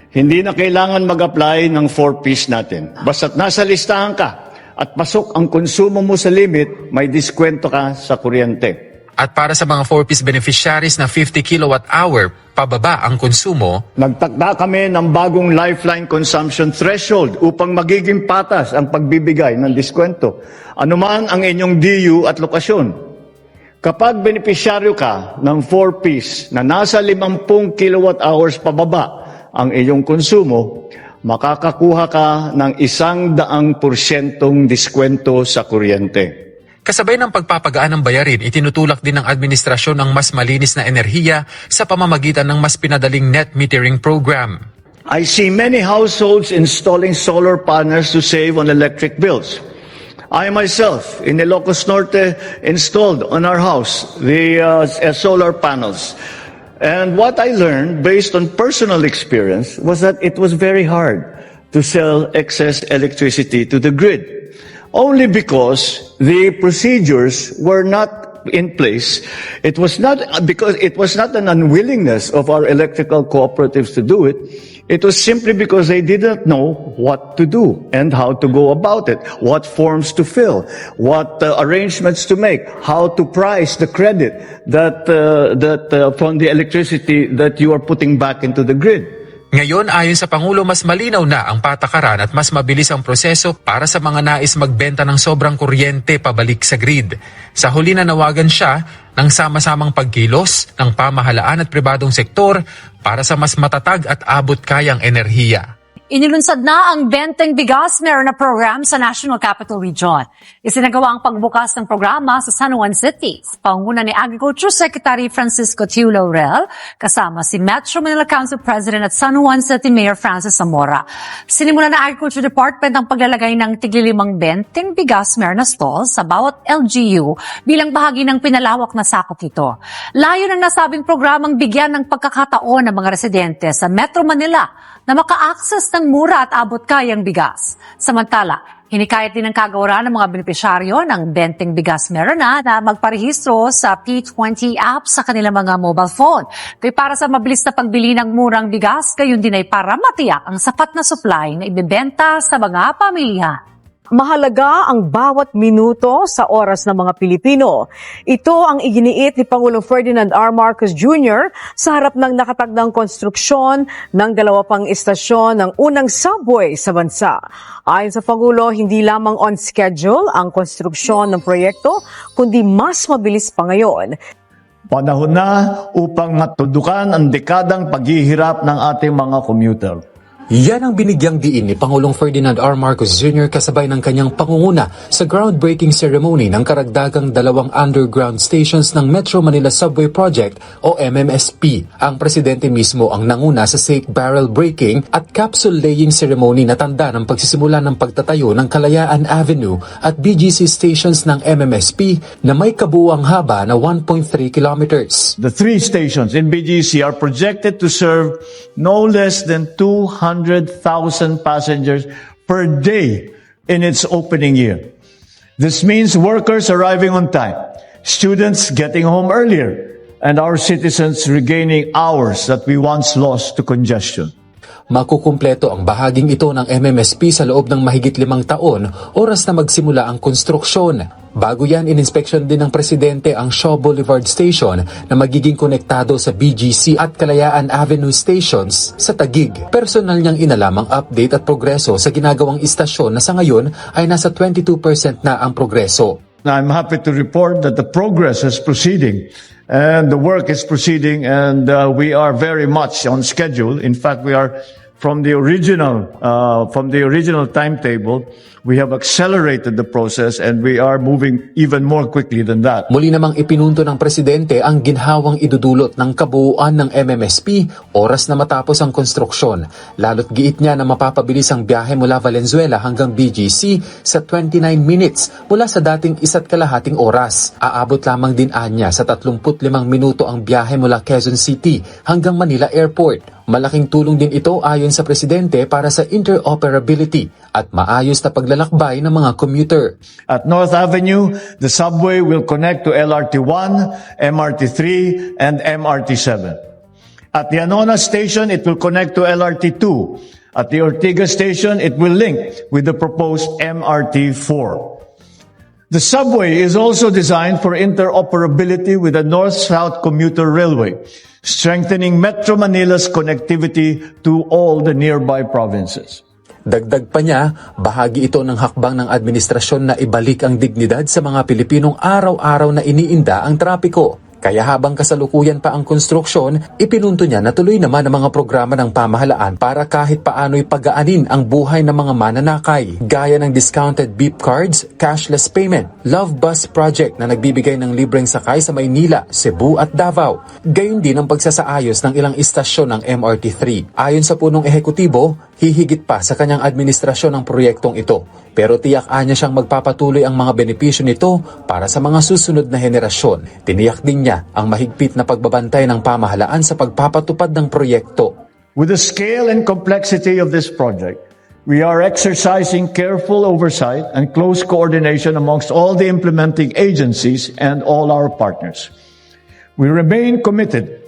Hindi na kailangan mag-apply ng 4Ps natin. Basta't nasa listahan ka at pasok ang konsumo mo sa limit, may diskwento ka sa kuryente. At para sa mga 4Ps beneficiaries na 50 kWh, pababa ang konsumo, nagtakda kami ng bagong lifeline consumption threshold upang magiging patas ang pagbibigay ng diskwento. Anuman ang inyong DU at lokasyon. Kapag beneficiaryo ka ng 4Ps na nasa 50 kWh pababa ang iyong konsumo, makakakuha ka ng 100% diskwento sa kuryente. kasabay ng pagpapagaan ng bayarin, itinutulak din ng administrasyon ang mas malinis na enerhiya sa pamamagitan ng mas pinadaling net metering program. I see many households installing solar panels to save on electric bills. I myself, in Ilocos Norte, installed on our house the solar panels. And what I learned, based on personal experience, was that it was very hard to sell excess electricity to the grid. Only because the procedures were not in place. It was not because it was not an unwillingness of our electrical cooperatives to do it. It was simply because they didn't know what to do and how to go about it, what forms to fill, what arrangements to make, how to price the credit that from the electricity that you are putting back into the grid. Ngayon, ayon sa Pangulo, mas malinaw na ang patakaran at mas mabilis ang proseso para sa mga nais magbenta ng sobrang kuryente pabalik sa grid. Sa huli nanawagan siya ng sama-samang pagkilos ng pamahalaan at pribadong sektor para sa mas matatag at abot-kayang enerhiya. Inilunsad na ang Benteng Bigas Merona program sa National Capital Region. Isinagawa ang pagbukas ng programa sa San Juan City. Panguna ni Agriculture Secretary Francisco Tiu Laurel, kasama si Metro Manila Council President at San Juan City Mayor Francis Zamora. Sinimulan ng Agriculture Department ang paglalagay ng tigli-5 Benteng Bigas Merona stalls sa bawat LGU bilang bahagi ng pinalawak na sakop nito. Layo ng nasabing programang bigyan ng pagkakataon ng mga residente sa Metro Manila na maka-access ng mura at abot-kayang bigas. Samantala, hinikayat din ng kagawaran ng mga benepisyaryo ng Benteng Bigas Merona na magparehistro sa P20 app sa kanilang mga mobile phone. Kaya para sa mabilis na pagbili ng murang bigas, gayon din ay para matiyak ang sapat na supply na ibebenta sa mga pamilya. Mahalaga ang bawat minuto sa oras ng mga Pilipino. Ito ang iginiit ni Pangulong Ferdinand R. Marcos Jr. sa harap ng nakatagdang konstruksyon ng 2 pang istasyon ng unang subway sa bansa. Ayon sa Pangulo, hindi lamang on schedule ang konstruksyon ng proyekto, kundi mas mabilis pa ngayon. Panahon na upang matudukan ang dekadang paghihirap ng ating mga commuter. Yan ang binigyang diin ni Pangulong Ferdinand R. Marcos Jr. kasabay ng kanyang pangunguna sa groundbreaking ceremony ng karagdagang 2 underground stations ng Metro Manila Subway Project o MMSP. Ang presidente mismo ang nanguna sa safe barrel breaking at capsule laying ceremony na tanda ng pagsisimula ng pagtatayo ng Kalayaan Avenue at BGC stations ng MMSP na may kabuuang haba na 1.3 kilometers. The 3 stations in BGC are projected to serve no less than 200,000 passengers per day in its opening year. This means workers arriving on time, students getting home earlier, and our citizens regaining hours that we once lost to congestion. Makukumpleto ang bahaging ito ng MMSP sa loob ng mahigit 5 taon, oras na magsimula ang konstruksyon. Bago yan, ininspeksyon din ng presidente ang Shaw Boulevard Station na magiging konektado sa BGC at Kalayaan Avenue stations sa Taguig. Personal niyang inalam ang update at progreso sa ginagawang istasyon na sa ngayon ay nasa 22% na ang progreso. I'm happy to report that the progress is proceeding and the work is proceeding and we are very much on schedule. In fact, we are from the original timetable. We have accelerated the process and we are moving even more quickly than that. Muli namang ipinunto ng presidente ang ginhawang idudulot ng kabuuan ng MMSP oras na matapos ang konstruksyon. Lalo't giit niya na mapapabilis ang biyahe mula Valenzuela hanggang BGC sa 29 minutes mula sa dating 1.5 oras. Aabot lamang din anya sa 35 minuto ang biyahe mula Quezon City hanggang Manila Airport. Malaking tulong din ito ayon sa presidente para sa interoperability at maayos na paglalakbay ng mga commuter. At North Avenue, the subway will connect to LRT1, MRT3, and MRT7. At the Anona Station, it will connect to LRT2. At the Ortiga Station, it will link with the proposed MRT4. The subway is also designed for interoperability with the North-South Commuter Railway, strengthening Metro Manila's connectivity to all the nearby provinces. Dagdag pa niya, bahagi ito ng hakbang ng administrasyon na ibalik ang dignidad sa mga Pilipinong araw-araw na iniinda ang trapiko. Kaya habang kasalukuyan pa ang konstruksyon, ipinunto niya na tuloy naman ang mga programa ng pamahalaan para kahit paano'y pagaanin ang buhay ng mga mananakay. Gaya ng discounted beep cards, cashless payment, Love Bus Project na nagbibigay ng libreng sakay sa Maynila, Cebu at Davao. Gayon din ang pagsasaayos ng ilang istasyon ng MRT3. Ayon sa punong ehekutibo, hihigit pa sa kanyang administrasyon ang proyektong ito. Pero tiyak-an niya siyang magpapatuloy ang mga benepisyo nito para sa mga susunod na henerasyon. Tiniyak din niya ang mahigpit na pagbabantay ng pamahalaan sa pagpapatupad ng proyekto. With the scale and complexity of this project, we are exercising careful oversight and close coordination amongst all the implementing agencies and all our partners. We remain committed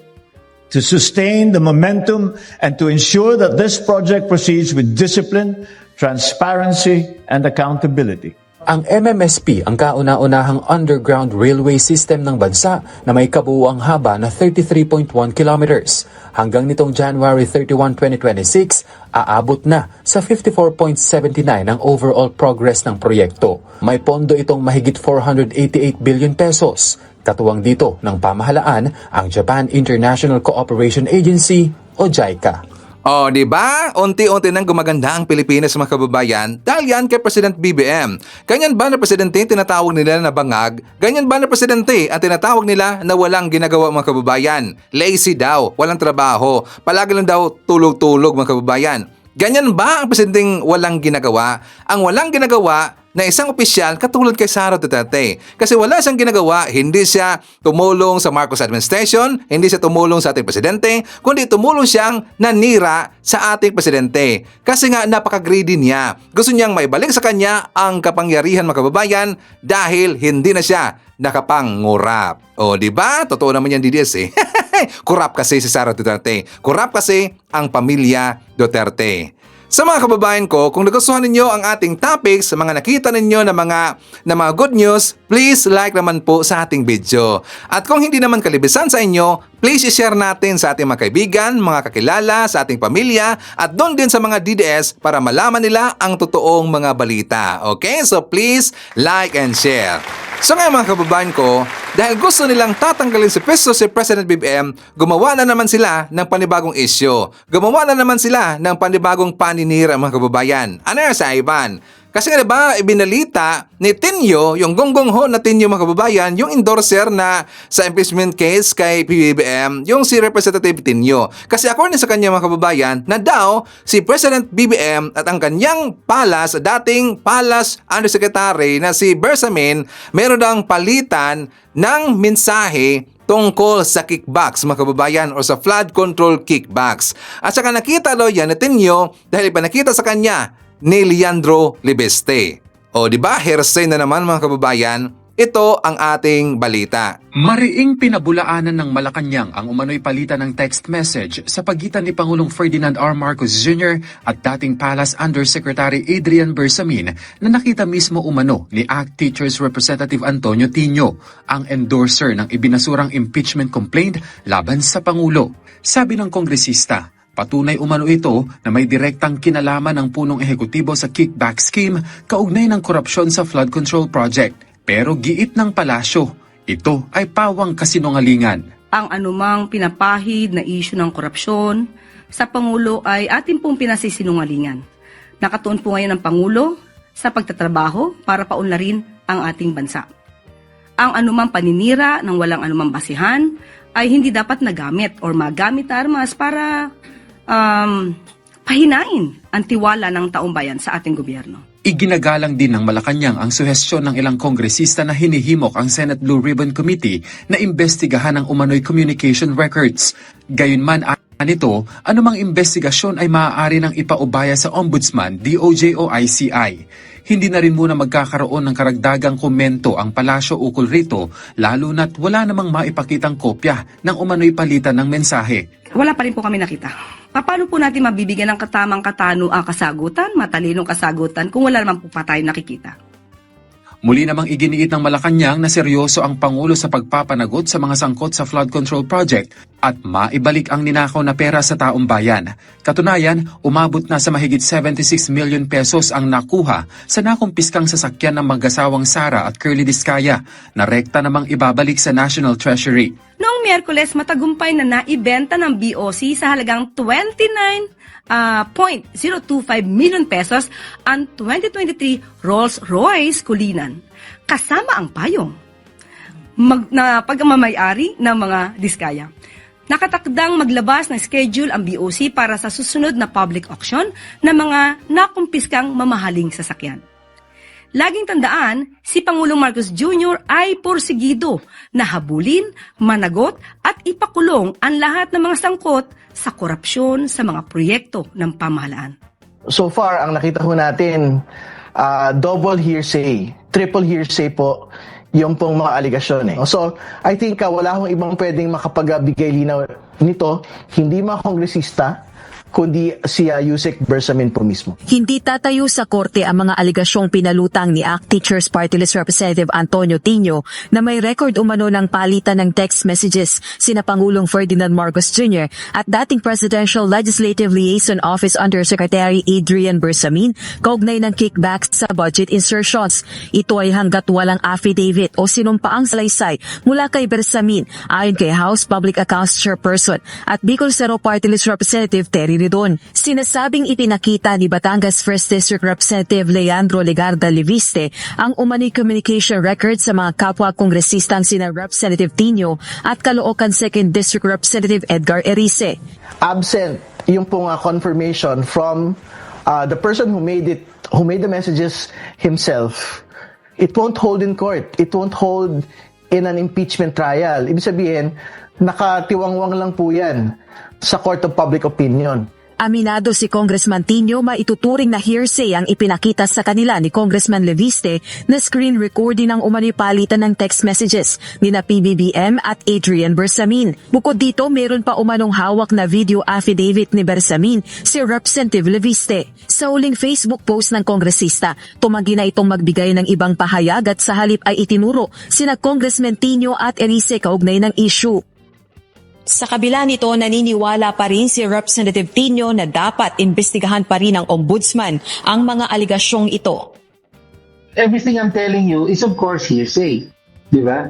to sustain the momentum and to ensure that this project proceeds with discipline, transparency, and accountability. Ang MMSP ang kauna-unahang underground railway system ng bansa na may kabuuang haba na 33.1 kilometers. Hanggang nitong January 31, 2026, aabot na sa 54.79 ang overall progress ng proyekto. May pondo itong mahigit 488 billion pesos. Katuwang dito ng pamahalaan ang Japan International Cooperation Agency o JICA. O, di ba? Unti-unti nang gumaganda ang Pilipinas, mga kababayan, dahil yan kay President BBM. Ganyan ba na presidente tinatawag nila na bangag? Ganyan ba na presidente ang tinatawag nila na walang ginagawa, mga kababayan? Lazy daw, walang trabaho, palagi lang daw tulog-tulog, mga kababayan. Ganyan ba ang presidenteng walang ginagawa? Ang walang ginagawa na isang opisyal katulad kay Sara Duterte. Kasi wala siyang ginagawa, hindi siya tumulong sa Marcos administration, hindi siya tumulong sa ating presidente, kundi tumulong siyang nanira sa ating presidente. Kasi nga napaka-greedy niya. Gusto niyang maibalik sa kanya ang kapangyarihan, mga kababayan, dahil hindi na siya nakapangurap. O, di ba? Totoo naman yan, DDS eh. Kurap kasi si Sara Duterte. Kurap kasi ang pamilya Duterte. Sa mga kababayan ko, kung nagustuhan ninyo ang ating topics, sa mga nakita ninyo na mga good news, please like naman po sa ating video. At kung hindi naman kalibisan sa inyo, please i-share natin sa ating mga kaibigan, mga kakilala, sa ating pamilya, at doon din sa mga DDS para malaman nila ang totoong mga balita. Okay? So please like and share. So ngayon, mga kababayan ko, dahil gusto nilang tatanggalin si President BBM, gumawa na naman sila ng panibagong issue. Gumawa na naman sila ng panibagong paninira, mga kababayan. Ano yan sa Ivan? Kasi nga diba, ibinalita ni Tenyo, yung gonggong-ho na Tenyo, mga kababayan, yung endorser na sa impeachment case kay PBBM, yung si Representative Tenyo. Kasi according sa kanya, mga kababayan, na daw si President BBM at ang kanyang palas, dating palas undersecretary na si Bersamin, meron daw palitan ng mensahe tungkol sa kickbacks, mga kababayan, o sa flood control kickbacks. At saka nakita daw yan ni Tenyo dahil ipinakita sa kanya ni Leandro Libeste. O di ba, hearsay na naman, mga kababayan, ito ang ating balita. Mariing pinabulaanan ng Malacanang ang umano'y palitan ng text message sa pagitan ni Pangulong Ferdinand R. Marcos Jr. at dating Palace Undersecretary Adrian Bersamin na nakita mismo umano ni ACT Teachers Representative Antonio Tino, ang endorser ng ibinasurang impeachment complaint laban sa Pangulo. Sabi ng kongresista, patunay umano ito na may direktang kinalaman ng punong ehekutibo sa kickback scheme kaugnay ng korupsyon sa flood control project. Pero giit ng palasyo, ito ay pawang kasinungalingan. Ang anumang pinapahid na isyu ng korupsyon sa Pangulo ay ating pong pinasisinungalingan. Nakatuon po ngayon ang Pangulo sa pagtatrabaho para paunlarin ang ating bansa. Ang anumang paninira ng walang anumang basihan ay hindi dapat nagamit or magamit na armas para pahinain ang tiwala ng taong bayan sa ating gobyerno. Iginagalang din ng Malacanang ang suhestyon ng ilang kongresista na hinihimok ang Senate Blue Ribbon Committee na imbestigahan ang umano'y communication records. Gayunman, nito, anumang investigasyon ay maaari ng ipaubaya sa Ombudsman, DOJ o ICI. Hindi na rin muna magkakaroon ng karagdagang komento ang palasyo ukol rito, lalo na't wala namang maipakitang kopya ng umano'y palitan ng mensahe. Wala pa rin po kami nakita. Paano po natin mabibigyan ng katamang kasagutan, matalinong kasagutan, kung wala naman po pa tayo nakikita? Muli namang iginiit ng Malacanang na seryoso ang Pangulo sa pagpapanagot sa mga sangkot sa flood control project at maibalik ang ninakaw na pera sa taong bayan. Katunayan, umabot na sa mahigit 76 million pesos ang nakuha sa nakumpiskang sasakyan ng mag-asawang Sara at Curly Discaya na rekta namang ibabalik sa National Treasury. Noong Miyerkules, matagumpay na naibenta ng BOC sa halagang 29.025 million pesos ang 2023 Rolls-Royce Cullinan, kasama ang payong na pagmamayari ng mga Diskaya. Nakatakdang maglabas ng schedule ang BOC para sa susunod na public auction ng mga nakumpiskang mamahaling sasakyan. Laging tandaan, si Pangulong Marcos Jr. ay porsigido na habulin, managot at ipakulong ang lahat ng mga sangkot sa korupsyon sa mga proyekto ng pamahalaan. So far, ang nakita ko natin, double hearsay, triple hearsay po yung pong mga aligasyon. So, I think wala akong ibang pwedeng makapagbigay linaw nito, hindi mga kongresista, kundi si Yusek Bersamin po mismo. Hindi tatayo sa korte ang mga aligasyong pinalutang ni ACT Teachers Party List Representative Antonio Tino na may record umano ng palitan ng text messages sina Pangulong Ferdinand Marcos Jr. at dating Presidential Legislative Liaison Office Undersecretary Adrian Bersamin kaugnay ng kickbacks sa budget insertions. Ito ay hanggat walang affidavit o sinumpaang salaysay mula kay Bersamin ayon kay House Public Accounts Chairperson at Bicol Cero Party List Representative Terry doon. Sinasabing ipinakita ni Batangas 1st District Representative Leandro Legarda Leviste ang umano'y communication record sa mga kapwa kongresistang sina Representative Tino at Caloocan 2nd District Representative Edgar Erice. Absent yung pong confirmation from the person who made the messages himself, it won't hold in court. It won't hold in an impeachment trial. Ibig sabihin, nakatiwangwang lang po yan sa Court of Public Opinion. Aminado si Congressman Tino maituturing na hearsay ang ipinakita sa kanila ni Congressman Leviste na screen recording ng umano'y palitan ng text messages ni na PBBM at Adrian Bersamin. Bukod dito, meron pa umanong hawak na video affidavit ni Bersamin si Representative Leviste. Sa huling Facebook post ng kongresista, tumanggi na itong magbigay ng ibang pahayag at sa halip ay itinuro sina Congressman Tino at Erice kaugnay ng issue. Sa kabila nito, naniniwala pa rin si Representative Tino na dapat imbestigahan pa rin ng ombudsman ang mga aligasyong ito. Everything I'm telling you is of course hearsay. Di ba?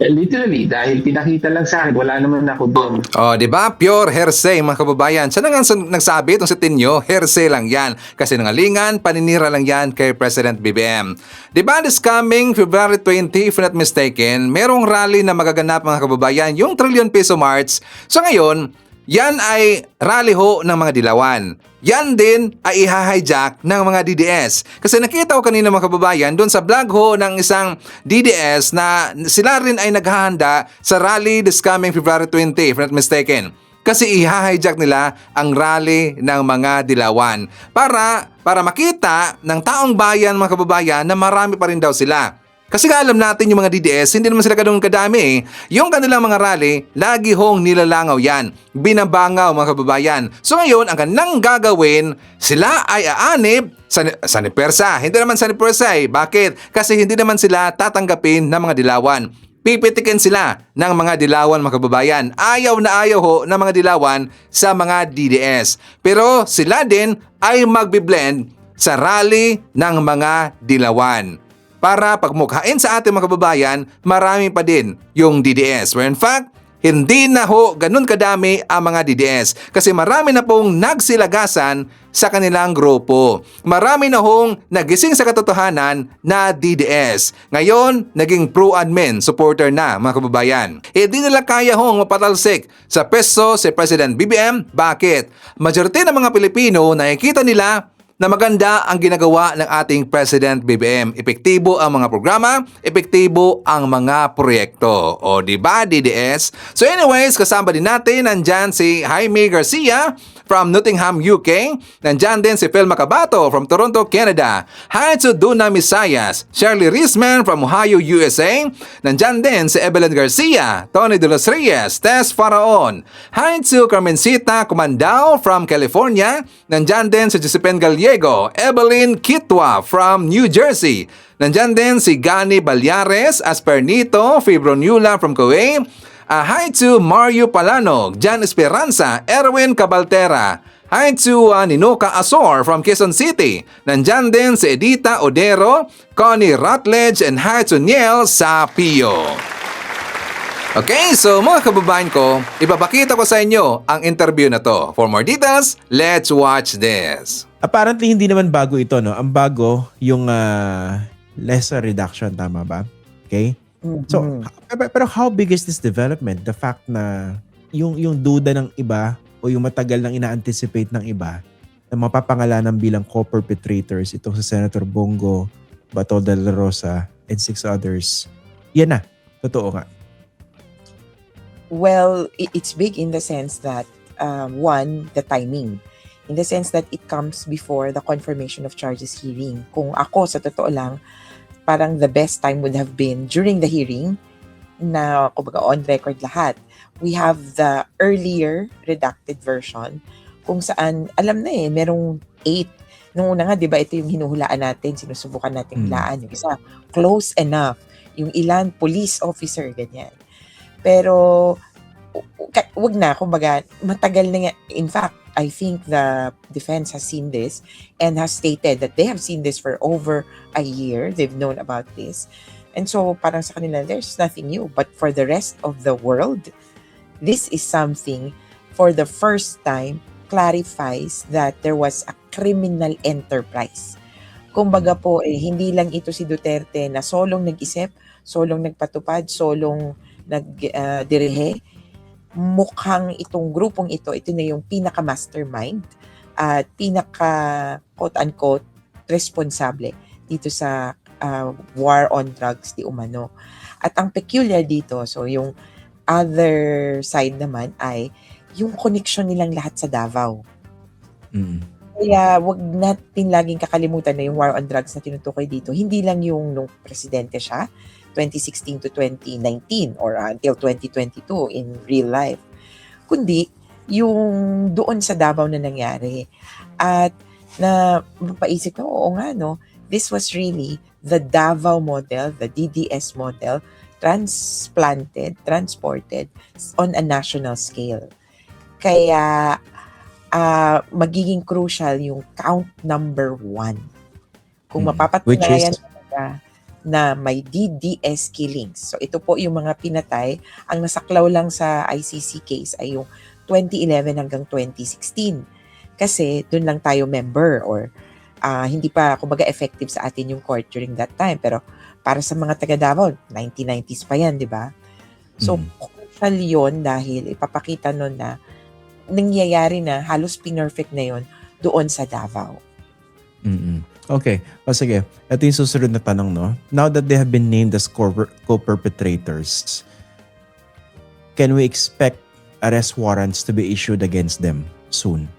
Literally, dahil pinakita lang sa akin, wala naman ako doon. Oh, di ba? Pure hearsay, mga kababayan. Siya na nga nagsabi itong si Tinyo, hearsay lang yan. Kasi nangalingan, paninira lang yan kay President BBM. Di ba, this coming February 20, if not mistaken, merong rally na magaganap, mga kababayan, yung trillion peso march. So ngayon, yan ay rally ho ng mga dilawan. Yan din ay iha-hijack ng mga DDS. Kasi nakita ko kanina, mga kababayan, doon sa vlog ho ng isang DDS na sila rin ay naghahanda sa rally this coming February 20, if not mistaken. Kasi iha-hijack nila ang rally ng mga dilawan para makita ng taong bayan, mga kababayan, na marami pa rin daw sila. Kasi alam natin yung mga DDS, hindi naman sila ganun kadami eh. Yung kanilang mga rally, lagi hong nilalangaw yan. Binabangaw, mga kababayan. So ngayon, ang kanilang gagawin, sila ay aanib sa Nipersa. Hindi naman sa Nipersa eh. Bakit? Kasi hindi naman sila tatanggapin ng mga dilawan. Pipitikin sila ng mga dilawan, mga kababayan. Ayaw na ayaw ho ng mga dilawan sa mga DDS. Pero sila din ay magbiblend sa rally ng mga dilawan. Para pagmukhain sa ating mga kababayan, marami pa din yung DDS. Where in fact, hindi na ho ganun kadami ang mga DDS. Kasi marami na pong nagsilagasan sa kanilang grupo. Marami na hong nagising sa katotohanan na DDS. Ngayon, naging pro-admin supporter na, mga kababayan. Hindi nila kaya hong mapatalsik sa peso si President BBM. Bakit? Majority ng mga Pilipino nakikita nila na maganda ang ginagawa ng ating President BBM. Epektibo ang mga programa, epektibo ang mga proyekto. O diba, DDS? So anyways, kasama din natin, nandyan si Jaime Garcia from Nottingham, UK. Nandyan din si Phil Macabato from Toronto, Canada. Hi to Duna Misayas, Shirley Risman from Ohio, USA. Nandyan din si Evelyn Garcia, Tony De Los Reyes, Tess Faraon. Hi to Carmencita Comandao from California. Nandyan din si Josephine Gallego, Evelyn Kitwa from New Jersey. Nandyan din si Gani Balyares, Aspernito Fibronula from Kuwait. Hi to Mario Palanog, Jan Esperanza, Erwin Cabaltera. Hi to Ninoka Azor from Quezon City. Nandyan din si Edita Odero, Connie Rutledge, and hi to Niel Sapio. Okay, so mga kababayan ko, ipapakita ko sa inyo ang interview na to. For more details, let's watch this. Apparently, hindi naman bago ito, no? Ang bago, yung lesser reduction, tama ba? Okay? So, pero how big is this development? The fact na yung duda ng iba o yung matagal nang ina-anticipate ng iba na mapapangalanan bilang co-perpetrators itong sa Senator Bongo, Bato de la Rosa, and 6 others. Yan na. Totoo nga. Well, it's big in the sense that, one, the timing. In the sense that it comes before the confirmation of charges hearing. Kung ako, sa totoo lang, parang the best time would have been during the hearing na kumbaga on record lahat. We have the earlier redacted version kung saan alam na merong 8. Nung una nga, di ba, ito yung hinuhulaan natin, sinusubukan natin hulaan. Yung isa, close enough. Yung ilan, police officer, ganyan. Pero, wag na, kumbaga, matagal na nga. In fact, I think the defense has seen this and has stated that they have seen this for over a year. They've known about this. And so, parang sa kanila, there's nothing new. But for the rest of the world, this is something for the first time clarifies that there was a criminal enterprise. Kumbaga po, hindi lang ito si Duterte na solong nag-isip, solong nagpatupad, solong nagdirihe. Mukhang itong grupong ito na yung pinaka-mastermind at pinaka-quote-unquote responsable dito sa war on drugs di umano. At ang peculiar dito, so yung other side naman ay yung connection nilang lahat sa Davao. Kaya wag natin laging kakalimutan na yung war on drugs na tinutukoy dito, hindi lang yung nung presidente siya, 2016 to 2019 or until 2022 in real life, kundi yung doon sa Davao na nangyari. At na mapaisip ko, oo nga no, this was really the Davao model, the DDS model, transported on a national scale. Kaya magiging crucial yung count number 1. Kung mapapatunayan talaga na may DDS killings. So ito po yung mga pinatay. Ang nasaklaw lang sa ICC case ay yung 2011 hanggang 2016. Kasi doon lang tayo member or hindi pa kumbaga effective sa atin yung court during that time. Pero para sa mga taga Davao, 1990s pa yan, di ba? So, crucial yun dahil ipapakita nun na nangyayari na halos pinerfect na yun doon sa Davao. Okay. O sige, ito yung susunod na tanong, no? Now that they have been named as co-perpetrators, can we expect arrest warrants to be issued against them soon?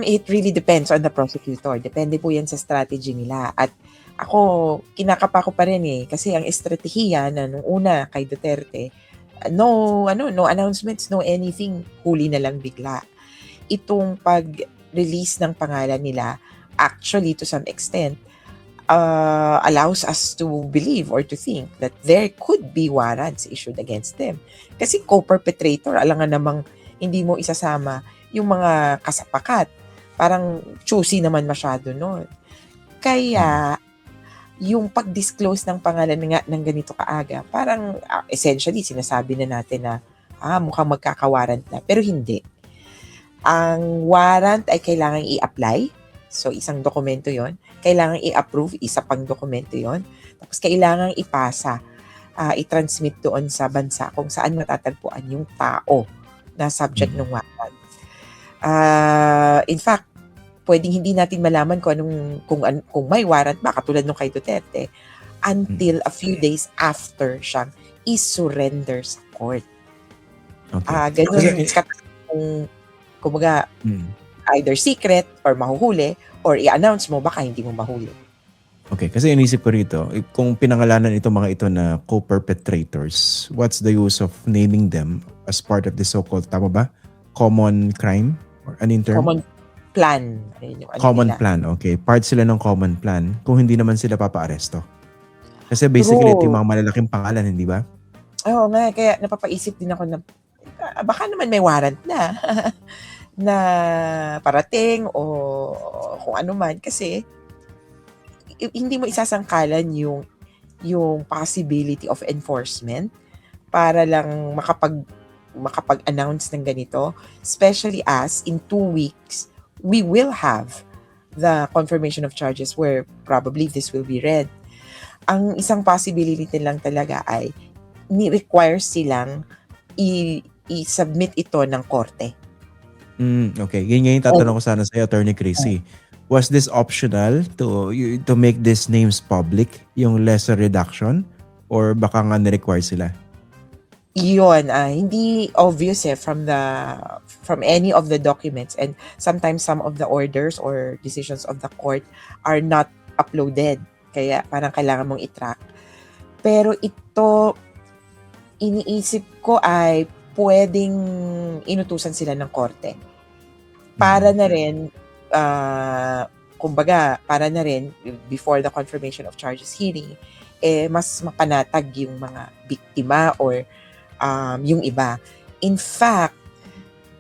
It really depends on the prosecutor. Depende po yan sa strategy nila. At ako, kinakapa ko pa rin kasi ang estratehiya na nung una kay Duterte, no announcements, no anything, huli na lang bigla. Itong pag-release ng pangalan nila, actually to some extent, allows us to believe or to think that there could be warrants issued against them. Kasi co-perpetrator, alangan namang hindi mo isasama yung mga kasapakat. Parang choosy naman masyado nun. Kaya, yung pag-disclose ng pangalan ng ganito kaaga, parang essentially sinasabi na natin na mukhang magkakawarrant na. Pero hindi. Ang warrant ay kailangan i-apply. So, isang dokumento yon. Kailangan i-approve, isa pang dokumento yon. Tapos, kailangan ipasa, i-transmit doon sa bansa kung saan matatagpuan yung tao na subject ng warrant. In fact, pwedeng hindi natin malaman kung may warrant ba, katulad nung kay Duterte, until a few days after siyang i-surrender sa court. Okay. Ganun, kumbaga, either secret or mahuhuli or i-announce mo, baka hindi mo mahuli. Okay, kasi inisip ko rito, kung pinangalanan itong mga ito na co-perpetrators, what's the use of naming them as part of the so-called, tama ba? Common crime? Or anong term? Common plan. Common plan, okay. Part sila ng common plan kung hindi naman sila papa-aresto. Kasi basically, ito yung mga malalaking pangalan, hindi ba? Oo nga, kaya napapaisip din ako na baka naman may warrant na na parating o kung ano man. Kasi hindi mo isasangkalan yung possibility of enforcement para lang makapag-announce ng ganito, especially as in 2 weeks we will have the confirmation of charges where probably this will be read. Ang isang possibility lang talaga ay ni-require silang i-submit ito ng korte. Okay, yun nga yung tatanong ko sana sa Attorney Chrissy. Was this optional to make these names public, yung lesser reduction, or baka nga ni-require sila? Yun, hindi obvious from any of the documents, and sometimes some of the orders or decisions of the court are not uploaded. Kaya parang kailangan mong i-track. Pero ito, iniisip ko ay pwedeng inutusan sila ng korte. Para na rin, kumbaga, para na rin, before the confirmation of charges hearing, mas mapanatag yung mga biktima or yung iba. In fact,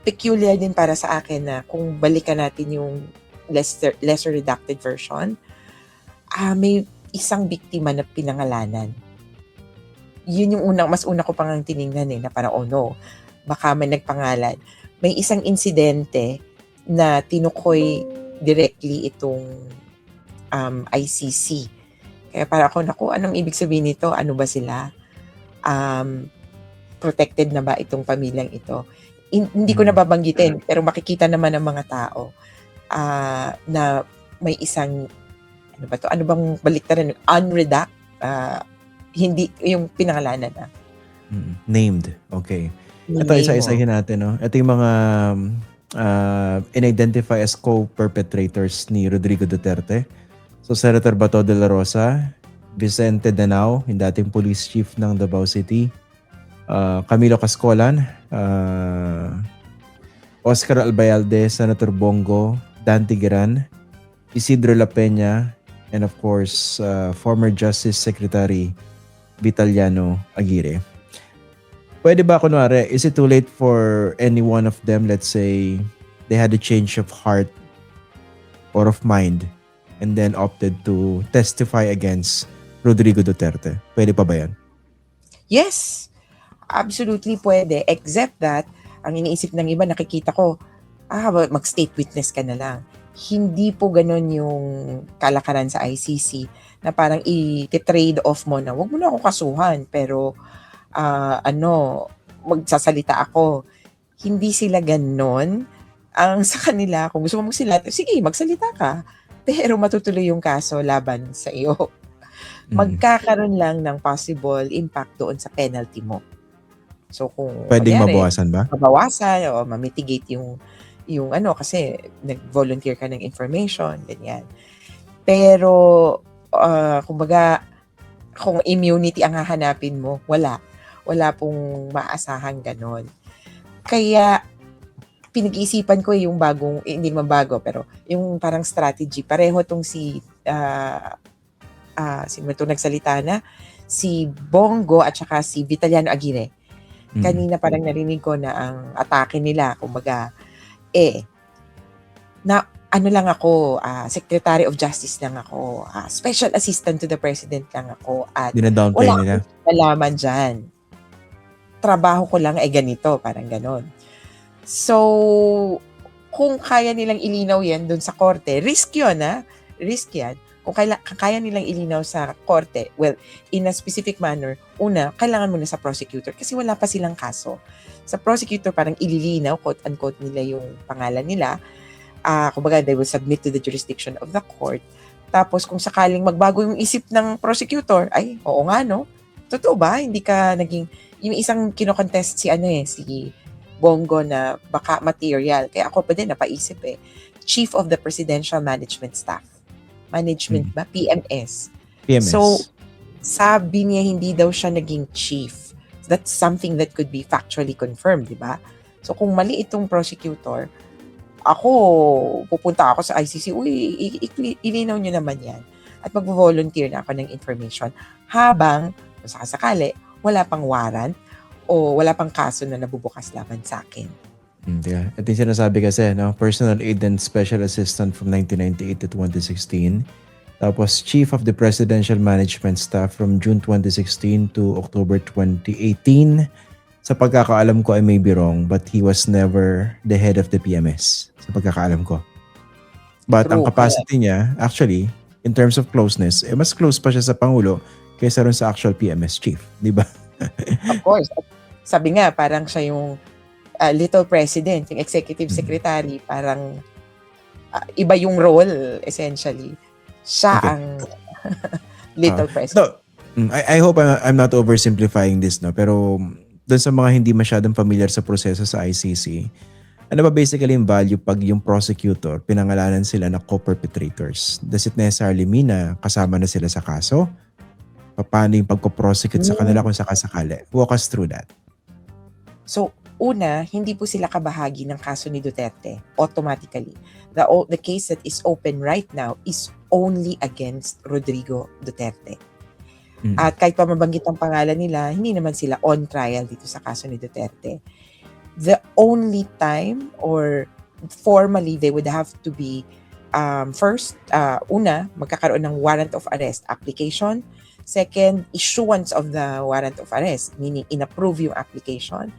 peculiar din para sa akin na kung balikan natin yung lesser redacted version, may isang biktima na pinangalanan. Yun yung mas una ko pang tinignan na parang, oh no, baka may nagpangalan. may isang insidente na tinukoy directly itong ICC. Kaya para ako, naku, anong ibig sabihin nito? Ano ba sila? Protected na ba itong pamilyang ito? Hindi ko nababanggitin, pero makikita naman ng mga tao na may isang, ano ba to? Ano bang baliktaran? Unredact? Hindi, yung pinangalanan na. Named. Okay. Ito, Name isa-isahin natin. No? Ito yung mga in-identify as co-perpetrators ni Rodrigo Duterte. So, Senator Bato de la Rosa, Vicente Danao, yung dating police chief ng Davao City, Camilo Cascolan, Oscar Albayalde, Senator Bongo, Dan Tigueran, Isidro La Peña, and of course, former Justice Secretary Vitaliano Aguirre. Pwede ba, kunwari, is it too late for any one of them, let's say, they had a change of heart or of mind and then opted to testify against Rodrigo Duterte? Pwede pa ba yan? Yes, absolutely pwede. Except that, ang iniisip ng iba, nakikita ko, mag-state witness ka na lang. Hindi po ganun yung kalakaran sa ICC na parang i-trade off mo na, wag mo na ako kasuhan, pero magsasalita ako. Hindi sila ganon. Ang sa kanila, kung gusto mo magsalita, sige, magsalita ka. Pero matutuloy yung kaso laban sa iyo. Magkakaroon lang ng possible impact doon sa penalty mo. So kung Pwedeng kunyari, mabawasan ba? mabawasan o mamitigate yung kasi nag-volunteer ka ng information, ganyan. Pero kumbaga, kung immunity ang hahanapin mo, wala pong maasahang ganon. Kaya pinag-iisipan ko yung bagong, hindi naman bago, pero yung parang strategy. Pareho tong sino itong nagsalita na? Si Bongo at saka si Vitaliano Aguirre. Kanina parang narinig ko na ang atake nila, kumbaga, na ano lang ako, Secretary of Justice lang ako, Special Assistant to the President lang ako, at Dina-downplay wala nila. akong nalaman dyan. Trabaho ko lang ay ganito, parang ganon. So, kung kaya nilang ilinaw yan dun sa korte, risk yun, risk yan. Kung kaya nilang ilinaw sa korte, well, in a specific manner, una, kailangan muna sa prosecutor kasi wala pa silang kaso. Sa prosecutor, parang ililinaw, quote-unquote nila yung pangalan nila. Kumbaga, they will submit to the jurisdiction of the court. Tapos, kung sakaling magbago yung isip ng prosecutor, ay, oo nga, no? Totoo ba? Hindi ka naging, yung isang kinocontest si Bongo na baka material. Kaya ako pa din napaisip Chief of the Presidential Management Staff. Management ba? PMS. PMS. So, sabi niya hindi daw siya naging chief. That's something that could be factually confirmed, di ba? So, kung mali itong prosecutor, pupunta ako sa ICC, ilinaw nyo naman yan. At mag-volunteer na ako ng information habang, kung sakasakali, wala pang warrant o wala pang kaso na nabubukas laban sa akin. Yeah. Ito yung sinasabi kasi, no? Personal aid and special assistant from 1998 to 2016. Tapos, Chief of the Presidential Management Staff from June 2016 to October 2018. Sa pagkakaalam ko, I may be wrong, but he was never the head of the PMS. Sa pagkakaalam ko. But ang capacity niya, actually, in terms of closeness, mas close pa siya sa Pangulo kaysa rin sa actual PMS chief. Di ba? Of course. Sabi nga, parang siya yung little president, yung executive secretary, parang iba yung role, essentially. Siya ang little president. I hope I'm not oversimplifying this, no? Pero doon sa mga hindi masyadong familiar sa proseso sa ICC, ano ba basically yung value pag yung prosecutor, pinangalanan sila na co-perpetrators? Does it necessarily mean na kasama na sila sa kaso? Paano yung pagko-prosecute sa kanila kung sakasakali? Walk us through that. So, una, hindi po sila kabahagi ng kaso ni Duterte automatically. The case that is open right now is only against Rodrigo Duterte. At kahit pa mabanggit ang pangalan nila, hindi naman sila on trial dito sa kaso ni Duterte. The only time or formally they would have to be first, una, magkakaroon ng warrant of arrest application. Second, issuance of the warrant of arrest, meaning inapprove yung application.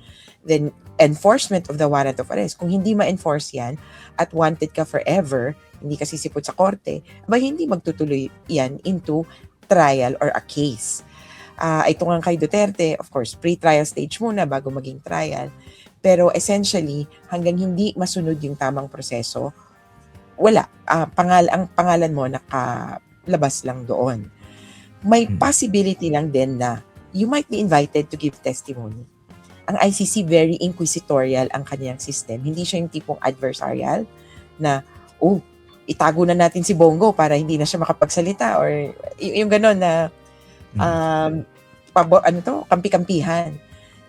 Then, enforcement of the warrant of arrest. Kung hindi ma-enforce yan at wanted ka forever, hindi ka sisipot sa korte, hindi magtutuloy yan into trial or a case. Ito nga kay Duterte, of course, pre-trial stage muna bago maging trial. Pero essentially, hanggang hindi masunod yung tamang proseso, wala. Ang pangalan mo nakalabas lang doon. May possibility lang din na you might be invited to give testimony. Ang ICC very inquisitorial ang kanyang system. Hindi siya yung tipong adversarial na, itago na natin si Bongo para hindi na siya makapagsalita or yung gano'n na kampi-kampihan.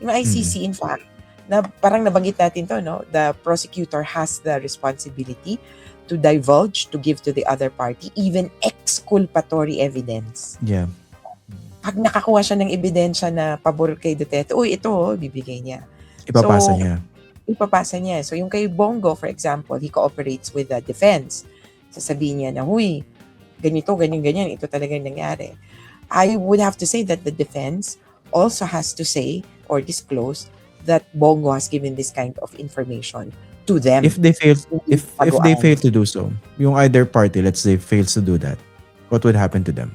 Yung ICC, in fact, na parang nabanggit natin to, no? The prosecutor has the responsibility to divulge, to give to the other party, even exculpatory evidence. Yeah. Pag nakakuha siya ng ebidensya na pabor kay Duterte, bibigay niya. Ipapasa niya. Ipapasa niya. So yung kay Bongo, for example, he cooperates with the defense. Sasabihin niya na, ganito, ganyan, ito talaga yung nangyari. I would have to say that the defense also has to say or disclose that Bongo has given this kind of information to them. If they fail to do so, yung either party, let's say, fails to do that, what would happen to them?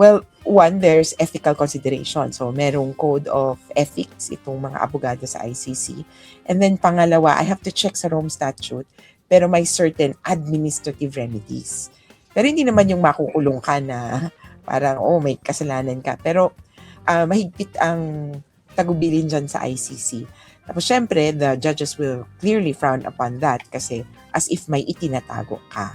Well, one, there's ethical consideration. So, merong code of ethics itong mga abogado sa ICC. And then, pangalawa, I have to check sa Rome Statute, pero may certain administrative remedies. Pero hindi naman yung makukulong ka na parang, may kasalanan ka. Pero, mahigpit ang tagubilin dyan sa ICC. Tapos, syempre, the judges will clearly frown upon that kasi as if may itinatago ka.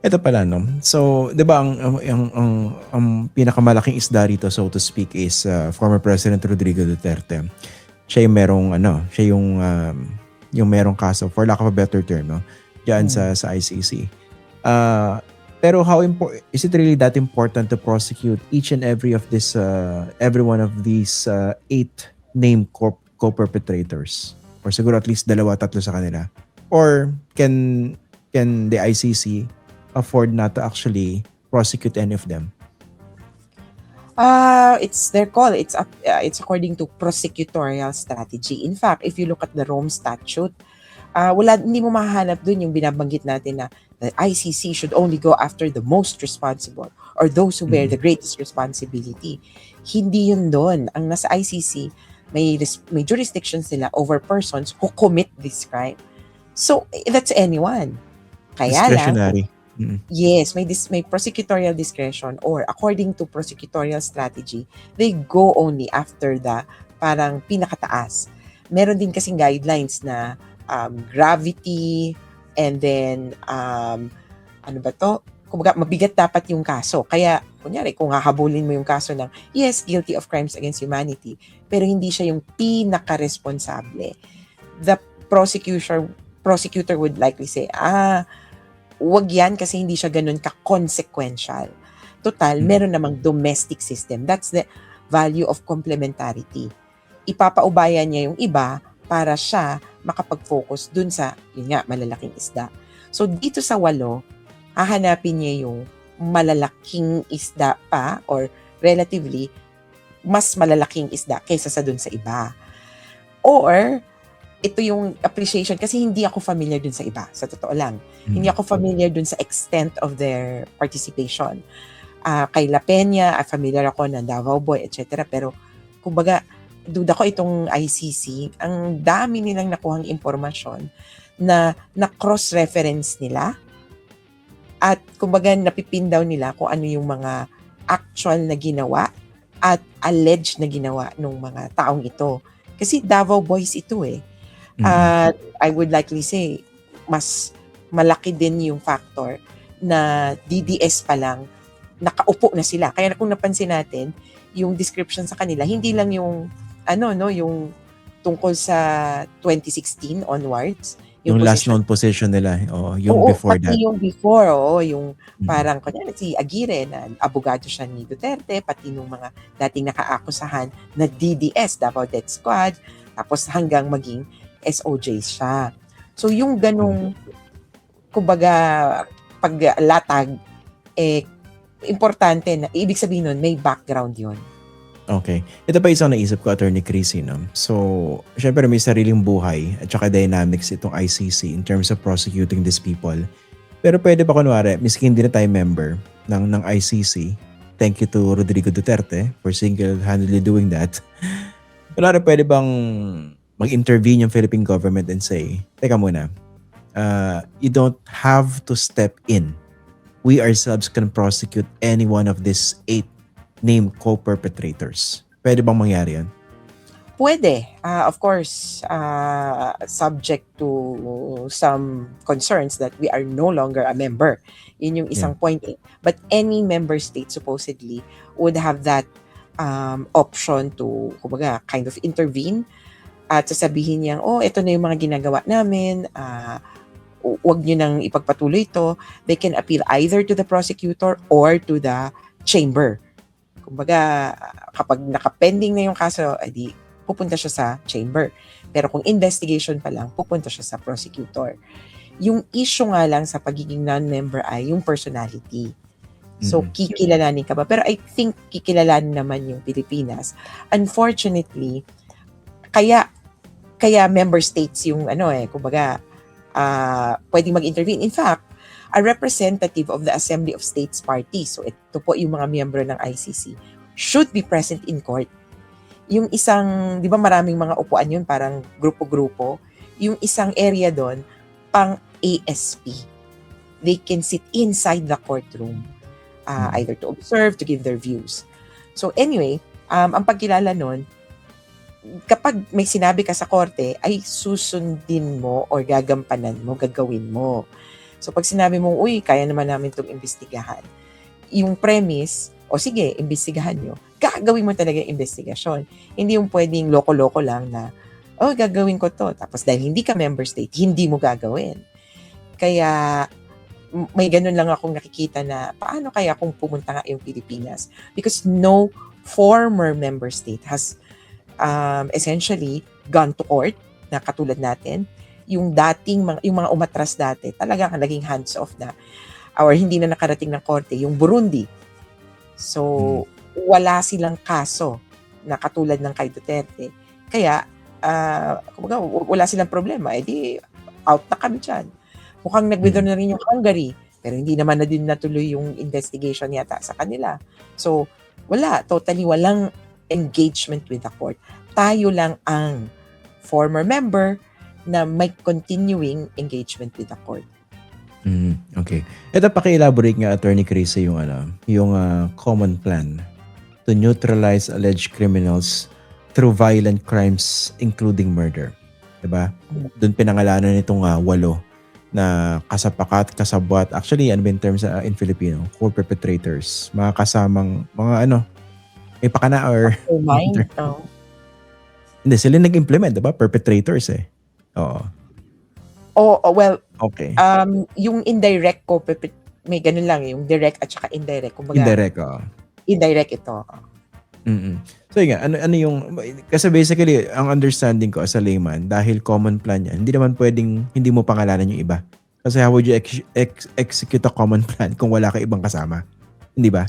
Ito pala, no? So, di ba, ang pinakamalaking isda rito, so to speak, is former President Rodrigo Duterte. Siya yung yung merong kaso, for lack of a better term, no? Diyan sa ICC. Pero is it really that important to prosecute each and every one of these 8 named co-perpetrators? Or siguro at least 2-3 sa kanila? Or can the ICC afford not to actually prosecute any of them? It's their call. It's according to prosecutorial strategy. In fact, if you look at the Rome Statute, hindi mo mahahanap dun yung binabanggit natin na the ICC should only go after the most responsible or those who bear the greatest responsibility. Hindi yun doon. Ang nasa ICC, may jurisdiction sila over persons who commit this crime. So, that's anyone. Kaya Discretionary. Yes, may prosecutorial discretion or according to prosecutorial strategy, they go only after the parang pinakataas. Meron din kasing guidelines na gravity and then kumbaga mabigat dapat yung kaso. Kaya kunyari kung hahabulin mo yung kaso ng yes, guilty of crimes against humanity, pero hindi siya yung pinaka-responsable. The prosecutor would likely say, wag yan kasi hindi siya ganun ka-consequential. Total, meron namang domestic system. That's the value of complementarity. Ipapaubayan niya yung iba para siya makapag-focus dun sa, malalaking isda. So, dito sa 8, hahanapin niya yung malalaking isda pa or relatively mas malalaking isda kaysa sa dun sa iba. Or, ito yung appreciation kasi hindi ako familiar dun sa iba, sa totoo lang. Hindi ako familiar dun sa extent of their participation. Kay La Peña, familiar ako ng Davao Boy, etc. Pero, kumbaga, duda ko itong ICC, ang dami nilang nakuhang impormasyon na cross-reference nila at kumbaga napipindaw nila kung ano yung mga actual na ginawa at alleged na ginawa ng mga taong ito. Kasi Davao Boys ito eh. I would likely say, mas malaki din yung factor na DDS pa lang, nakaupo na sila. Kaya kung napansin natin, yung description sa kanila, hindi lang yung yung tungkol sa 2016 onwards. Yung last known position nila, yung before that. Yung before, yung parang, kunyari si Aguirre, na abogado siya ni Duterte, pati nung mga dating nakaakusahan na DDS, Davao Death Squad, tapos hanggang maging SOJ siya. So yung ganung, kumbaga, paglatag, importante na, ibig sabihin nun, may background yon. Okay. Ito pa isang naisip ko, Attorney Chrissy, no? So, syempre may sariling buhay at saka dynamics itong ICC in terms of prosecuting these people. Pero pwede pa kunwari, miskin hindi na tayo member ng ICC. Thank you to Rodrigo Duterte for single-handedly doing that. Kunwari, pwede bang mag-intervene yung Philippine government and say, teka muna, you don't have to step in. We ourselves can prosecute any one of these 8 named co-perpetrators. Pwede bang mangyari yan? Pwede. Of course, subject to some concerns that we are no longer a member. Yun yung isang point. But any member state supposedly would have that option to, kumbaga, kind of intervene at sasabihin niyang, ito na yung mga ginagawa namin, huwag nyo nang ipagpatuloy ito. They can appeal either to the prosecutor or to the chamber. Kumbaga, kapag nakapending na yung kaso, edi pupunta siya sa chamber. Pero kung investigation pa lang, pupunta siya sa prosecutor. Yung issue nga lang sa pagiging non-member ay yung personality. So, kikilalanin ka ba? Pero I think kikilalanin naman yung Pilipinas. Unfortunately, kaya member states yung kumbaga, pwedeng mag-intervene. In fact, a representative of the Assembly of States Party, so ito po yung mga miyembro ng ICC, should be present in court. Yung isang, di ba maraming mga upuan yun, parang grupo-grupo, yung isang area doon, pang ASP. They can sit inside the courtroom, either to observe, to give their views. So anyway, ang pagkilala nun, kapag may sinabi ka sa korte, ay susundin mo or gagampanan mo, gagawin mo. So pag sinabi mo, uy, kaya naman namin itong imbestigahan, yung premise, sige, imbestigahan nyo, gagawin mo talaga yung investigasyon. Hindi yung pwedeng loko-loko lang na, gagawin ko to. Tapos dahil hindi ka member state, hindi mo gagawin. Kaya may ganun lang akong nakikita na paano kaya kung pumunta nga yung Pilipinas? Because no former member state has essentially gone to court na katulad natin. Yung mga umatras dati, talagang naging hands off na or hindi na nakarating ng korte, yung Burundi. So, wala silang kaso na katulad ng kay Duterte. Kaya, wala silang problema. Di out na kami dyan. Mukhang nag-withdraw na rin yung Hungary, pero hindi naman na din natuloy yung investigation yata sa kanila. So, totally walang engagement with the court. Tayo lang ang former member na may continuing engagement with the court. Okay. Ito paki-elaborate nga, Attorney Chrissy, yung common plan to neutralize alleged criminals through violent crimes including murder. Diba? Doon pinangalanan nitong 8 na kasapakat, kasabwat. Actually, in terms in Filipino, co-perpetrators. Mga kasamang, may pakana or... Hindi, sila nag-implement, diba? Perpetrators Oo. Well, okay. Yung indirect may ganun lang, yung direct at saka indirect. Kumbaga, Indirect, Indirect ito. So yun nga, ano yung, kasi basically, ang understanding ko as a layman, dahil common plan yan, hindi naman pwedeng hindi mo pangalanan yung iba. Kasi how would you execute a common plan kung wala ka ibang kasama? Hindi ba?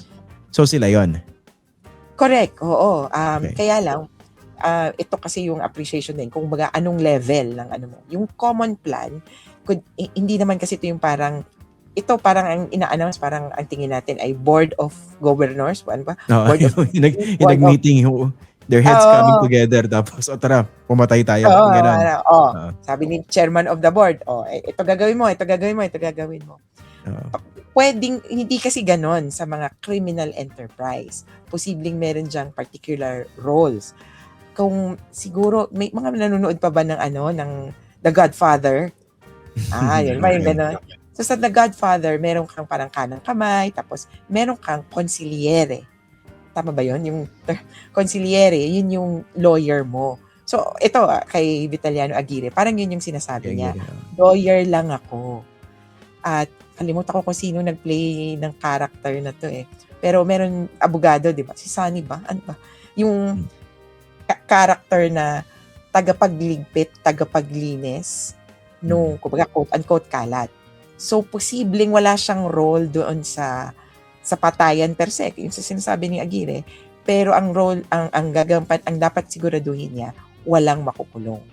So sila yon. Correct, oo. Okay. Kaya lang, ito kasi yung appreciation din, kung baga anong level ng mo. Yung common plan, hindi naman kasi ito yung parang ang ina-announce, parang ang tingin natin ay Board of Governors, ano ba? Board of, nag-meeting yung their heads coming together, tapos tara, pumatay tayo. Sabi ni chairman of the board, ito gagawin mo, ito gagawin mo, ito gagawin mo. Pwedeng, hindi kasi ganon sa mga criminal enterprise. Posibleng meron dyang particular roles. Kung siguro, may mga nanonood pa ba ng The Godfather? Yun, may gano'n. So sa The Godfather, meron kang parang kanang kamay, tapos meron kang consigliere. Tama ba yun? Yung consigliere, yun yung lawyer mo. So ito, kay Vitaliano Aguirre, parang yun yung sinasabi niya. Lawyer lang ako. At kalimutan ko kung sino nag-play ng character na to Pero meron abogado, di ba? Si Sunny ba? Ano ba? Yung character na tagapagligpit, tagapaglinis kumbaga quote-unquote kalat. So, posibleng wala siyang role doon sa sa patayan per se, yung sa sinasabi ni Aguirre, pero ang role, ang dapat siguraduhin niya, walang makukulong.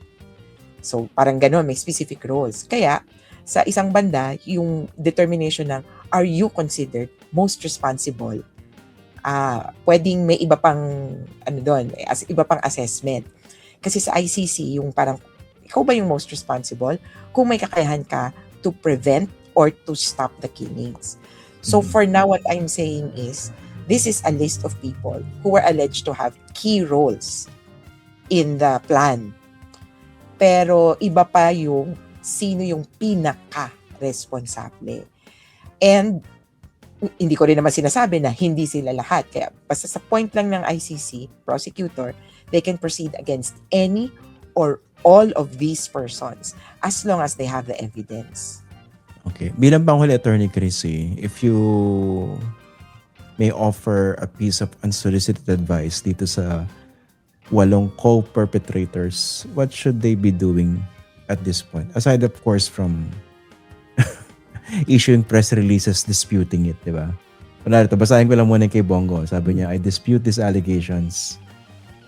So, parang gano'n, may specific roles. Kaya, sa isang banda, yung determination ng, are you considered most responsible? Pwedeng may iba pang, iba pang assessment. Kasi sa ICC, yung parang, ikaw ba yung most responsible? Kung may kakayahan ka to prevent or to stop the killings. So, for now, what I'm saying is, this is a list of people who were alleged to have key roles in the plan. Pero iba pa yung sino yung pinaka-responsable. And hindi ko rin naman sinasabi na hindi sila lahat. Kaya basta sa point lang ng ICC, prosecutor, they can proceed against any or all of these persons as long as they have the evidence. Okay. Bilang panghuli, Attorney Chrissy, if you may offer a piece of unsolicited advice dito sa 8 co-perpetrators, what should they be doing at this point? Aside, of course, from issuing press releases disputing it, di ba? Kunwari ito, basahin ko lang muna kay Bongo. Sabi niya, I dispute these allegations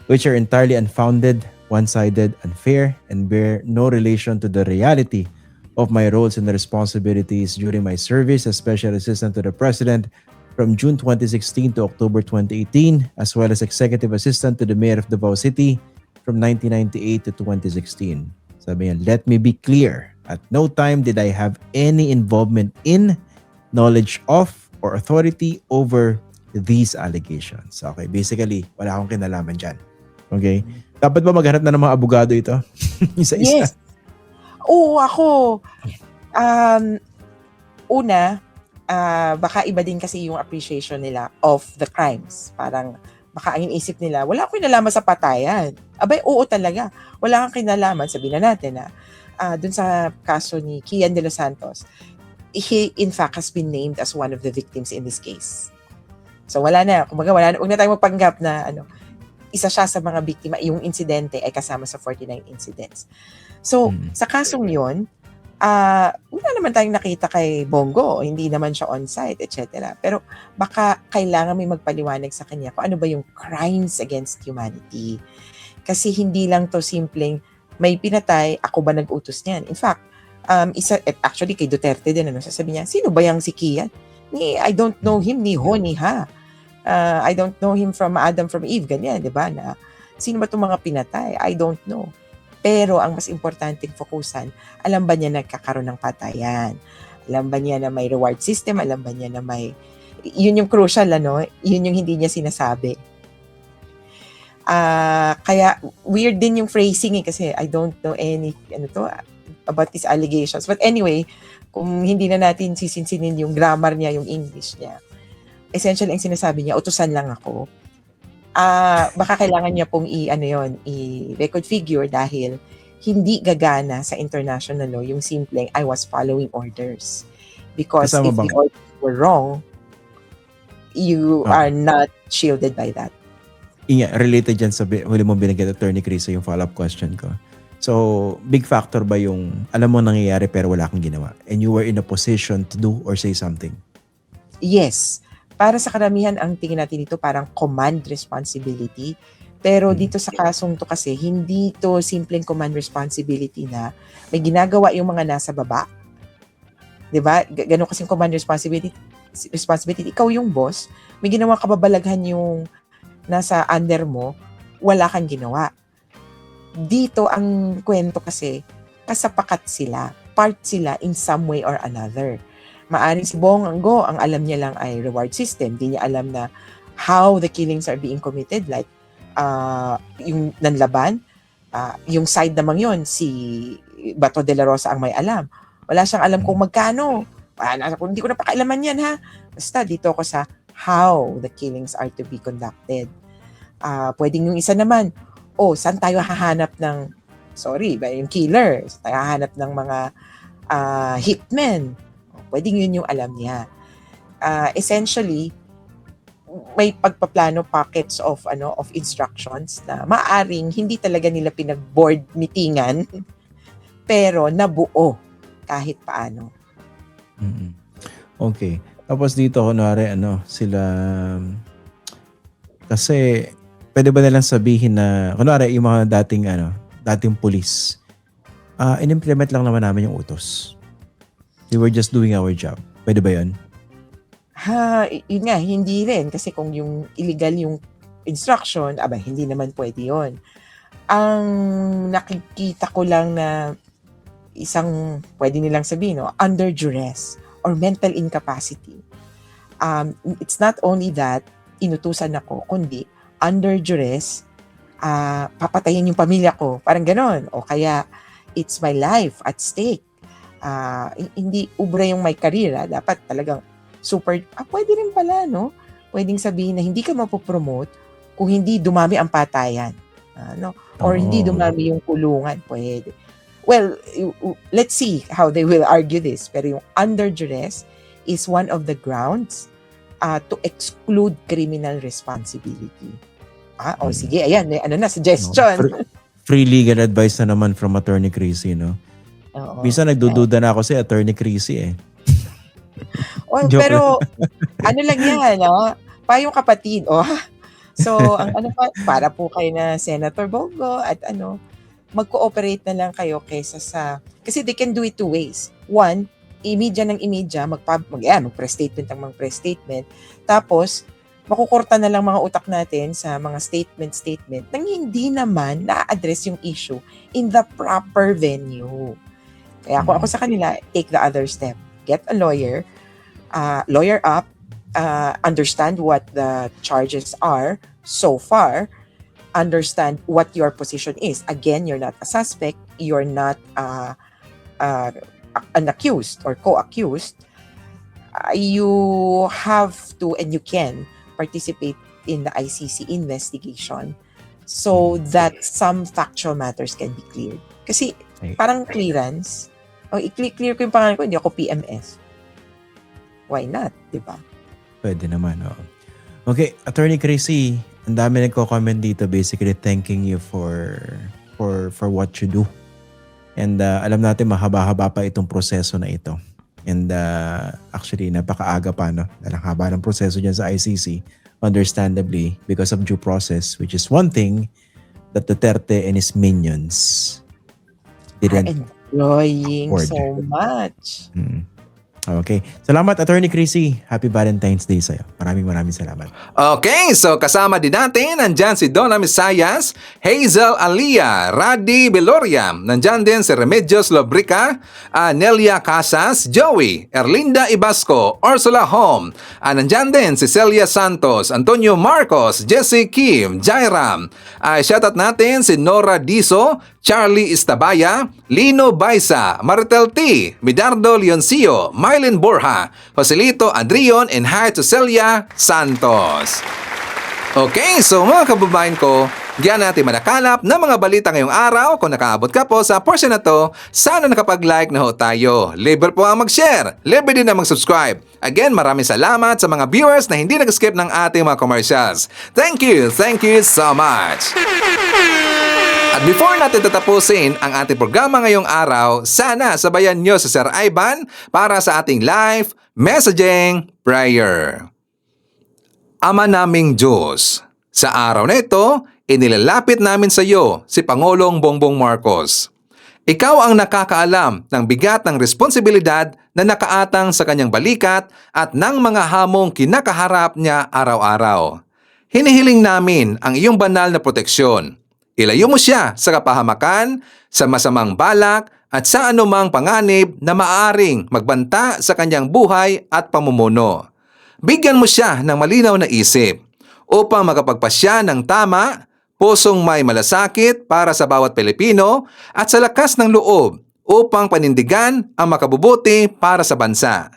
which are entirely unfounded, one-sided, unfair, and bear no relation to the reality of my roles and responsibilities during my service as Special Assistant to the President from June 2016 to October 2018, as well as Executive Assistant to the Mayor of Davao City from 1998 to 2016. Sabi niya, let me be clear. At no time did I have any involvement in, knowledge of, or authority over these allegations. Okay, basically, wala akong kinalaman dyan. Okay? Dapat ba maghanap na ng mga abogado ito? Isa-isa? Yes. Oo, ako. Baka iba din kasi yung appreciation nila of the crimes. Parang baka ang inisip nila, wala akong kinalaman sa patayan. Abay, oo talaga. Wala kang kinalaman. Sabihin na natin na dun sa kaso ni Kian de los Santos, he in fact has been named as one of the victims in this case. So wala na. Kumbaga, huwag na tayong magpanggap na isa siya sa mga biktima. Yung insidente ay kasama sa 49 incidents. So, sa kasong yun, wala naman tayong nakita kay Bongo, hindi naman siya on-site, etc. Pero baka kailangan may magpaliwanag sa kanya kung ano ba yung crimes against humanity. Kasi hindi lang to simpleng may pinatay, ako ba nag-utos niyan? In fact, actually kay Duterte din, sasabi niya, sino ba yung si Kian? I don't know him, ni ho, ni ha. I don't know him from Adam, from Eve, ganyan, di ba? Na, sino ba itong mga pinatay? I don't know. Pero ang mas importanteng fokusan, alam ba niya nagkakaroon ng patayan? Alam ba niya na may reward system? Alam ba niya na may... Yun yung crucial, Yun yung hindi niya sinasabi. Kaya weird din yung phrasing kasi I don't know about these allegations. But anyway, kung hindi na natin sisinsinin yung grammar niya, yung English niya, essentially ang sinasabi niya, utusan lang ako. Baka kailangan niya pong i-record figure dahil hindi gagana sa international law yung simpleng I was following orders. Because if the orders were wrong, you are not shielded by that. Related dyan sa huli mong binigyan, Attorney Chris, yung follow-up question ko. So, big factor ba yung alam mo nangyayari pero wala kang ginawa? And you were in a position to do or say something? Yes. Para sa karamihan, ang tingin natin dito parang command responsibility. Pero dito sa kasong to kasi, hindi to simpleng command responsibility na may ginagawa yung mga nasa baba. Diba? Ganun kasing command responsibility. Ikaw yung boss, may ginawa kababalaghan yung nasa under mo, wala kang ginawa. Dito ang kwento kasi, kasapakat sila. Part sila in some way or another. Maaring si Bongo, ang alam niya lang ay reward system. Hindi niya alam na how the killings are being committed. Like, yung nanlaban, yung side namang yon si Bato de la Rosa ang may alam. Wala siyang alam kung magkano. Hindi ko na pakailaman yan, ha? Basta dito ako sa how the killings are to be conducted. Pwedeng yung isa naman, saan tayo hahanap ng, yung killer? Saan tayo hahanap ng mga hitmen? Pwedeng yun yung alam niya. Essentially, may pagpaplano packets of instructions na maaring hindi talaga nila pinag-board meetingan pero nabuo kahit paano. Okay. Tapos dito, kunwari, sila, kasi, pwede ba nilang sabihin na, kunwari, yung mga dating pulis, in-implement lang naman namin yung utos. We were just doing our job. Pwede ba yun? Yun nga, hindi rin. Kasi kung yung illegal yung instruction, hindi naman pwede yun. Ang nakikita ko lang na pwede nilang sabihin, under duress or mental incapacity. It's not only that, inutusan ako, kundi under duress, papatayin yung pamilya ko. Parang ganon. O kaya, it's my life at stake. Hindi ubra yung may karira. Dapat talagang super, pwede rin pala, no? Pwedeng sabihin na hindi ka mapopromote kung hindi dumami ang patayan. Or hindi dumami yung kulungan. Pwede. Well, let's see how they will argue this. Pero yung under duress is one of the grounds to exclude criminal responsibility. Sige, ayan, suggestion. Free legal advice na naman from Attorney Chrissy, no? Oo. Bisa nagdududa na ako si Attorney Chrissy, eh. Pero, lang yan, no? Payong kapatid, So, para po kayo na Senator Bongo at mag-cooperate na lang kayo kaysa kasi they can do it two ways. One, imidya ng imidya, mag-press statement ng mga press statement. Tapos, makukurta na lang mga utak natin sa mga statement nang hindi naman na-address yung issue in the proper venue. Kaya ako sa kanila, take the other step. Get a lawyer, lawyer up, understand what the charges are so far, understand what your position is. Again, you're not a suspect, you're not an accused or co-accused. You have to and you can participate in the ICC investigation so that some factual matters can be cleared. Kasi parang clearance, i-clear ko yung pangalan ko, hindi ako PMS. Why not, di ba? Pwede naman, Okay, Attorney Chrissy, ang dami nagko-comment dito basically thanking you for what you do. And alam natin mahaba-haba pa itong proseso na ito. And actually, napakaaga pa, no? Dahil ang haba ng proseso dyan sa ICC, understandably, because of due process, which is one thing that Duterte and his minions didn't enjoying afford. So much. Okay. Salamat, Attorney Chrissy. Happy Valentine's Day sa'yo. Maraming salamat. Okay, so kasama din natin, nandyan si Donna Misayas, Hazel Alia, Radi Beloria, nandyan din si Remedios Lobrica, Nelia Casas, Joey, Erlinda Ibasco, Ursula Home, nandyan din si Celia Santos, Antonio Marcos, Jesse Kim, Jairam, shoutout natin si Nora Diso, Charlie Istabaya, Lino Baisa, Maritel T, Midardo Leoncio, Mylene Borja, Joselito Adrion, and hi to Celia Santos. Okay, so mga kababayan ko, diyan natin manakalap ng mga balita ngayong araw. Kung nakaabot ka po sa portion na to, sana nakapag-like na ho tayo. Libre po ang mag-share. Libre din na mag-subscribe. Again, maraming salamat sa mga viewers na hindi nag-skip ng ating mga commercials. Thank you so much. At before natin tatapusin ang ating programa ngayong araw, sana sabayan nyo si Sir Ivan para sa ating live messaging prayer. Ama naming Diyos, sa araw na ito, inilalapit namin sa iyo si Pangulong Bongbong Marcos. Ikaw ang nakakaalam ng bigat ng responsibilidad na nakaatang sa kanyang balikat at ng mga hamong kinakaharap niya araw-araw. Hinihiling namin ang iyong banal na proteksyon. Ilayo mo siya sa kapahamakan, sa masamang balak at sa anumang panganib na maaaring magbanta sa kanyang buhay at pamumuno. Bigyan mo siya ng malinaw na isip upang makapagpasya ng tama, pusong may malasakit para sa bawat Pilipino at sa lakas ng loob upang panindigan ang makabubuti para sa bansa.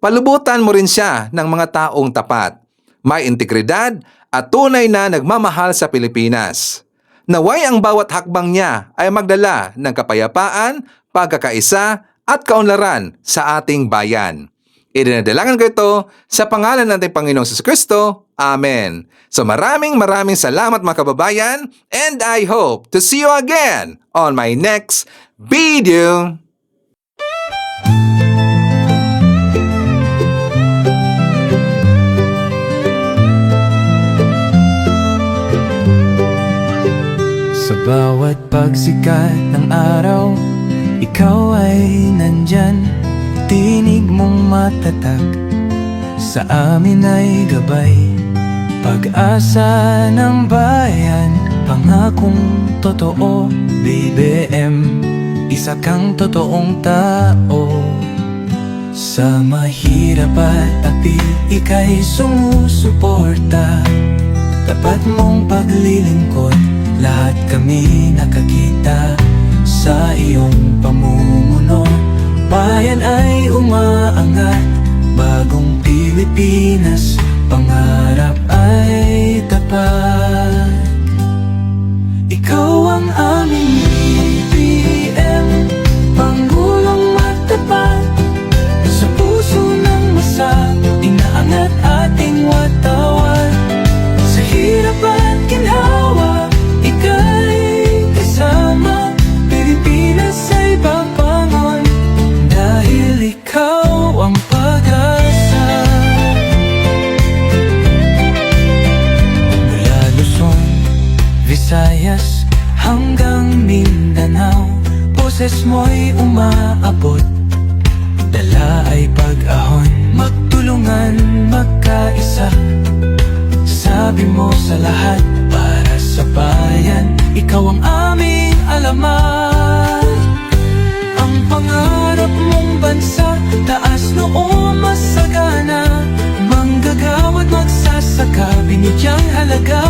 Palubutan mo rin siya ng mga taong tapat, may integridad at tunay na nagmamahal sa Pilipinas. Naway ang bawat hakbang niya ay magdala ng kapayapaan, pagkakaisa at kaunlaran sa ating bayan. Idinadalangan ko ito sa pangalan ng ating Panginoong Jesucristo. Amen. So maraming salamat mga kababayan, and I hope to see you again on my next video. bawat pagsikat ng araw, ikaw ay nandyan. Tinig mong matatag, sa amin ay gabay. Pag-asa ng bayan, pangakong totoo. BBM, isa kang totoong tao. Sa mahirap at takti, ika'y sumusuporta. Tapat mong paglilingkod, lahat kami nakakita sa iyong pamumuno. Bayan ay umaangat, bagong Pilipinas, pangarap ay tapat. Ikaw ang aming BBM, Pangulong matapat. Sa puso ng masa, inaangat ating watawat. Sa hirap at ginhawa, ika'y kasama. Pilipinas ay babangon, dahil ikaw ang pag-asa. Mula Luzon, Visayas hanggang Mindanao, boses mo'y umaabot, dala ay pag-ahon. Magtulungan, magkaisa, sabi mo sa lahat, para sa bayan, ikaw ang aming alamat. Ang pangarap mong bansa, taas noo masagana. Manggagawa't magsasaka, binigyang halaga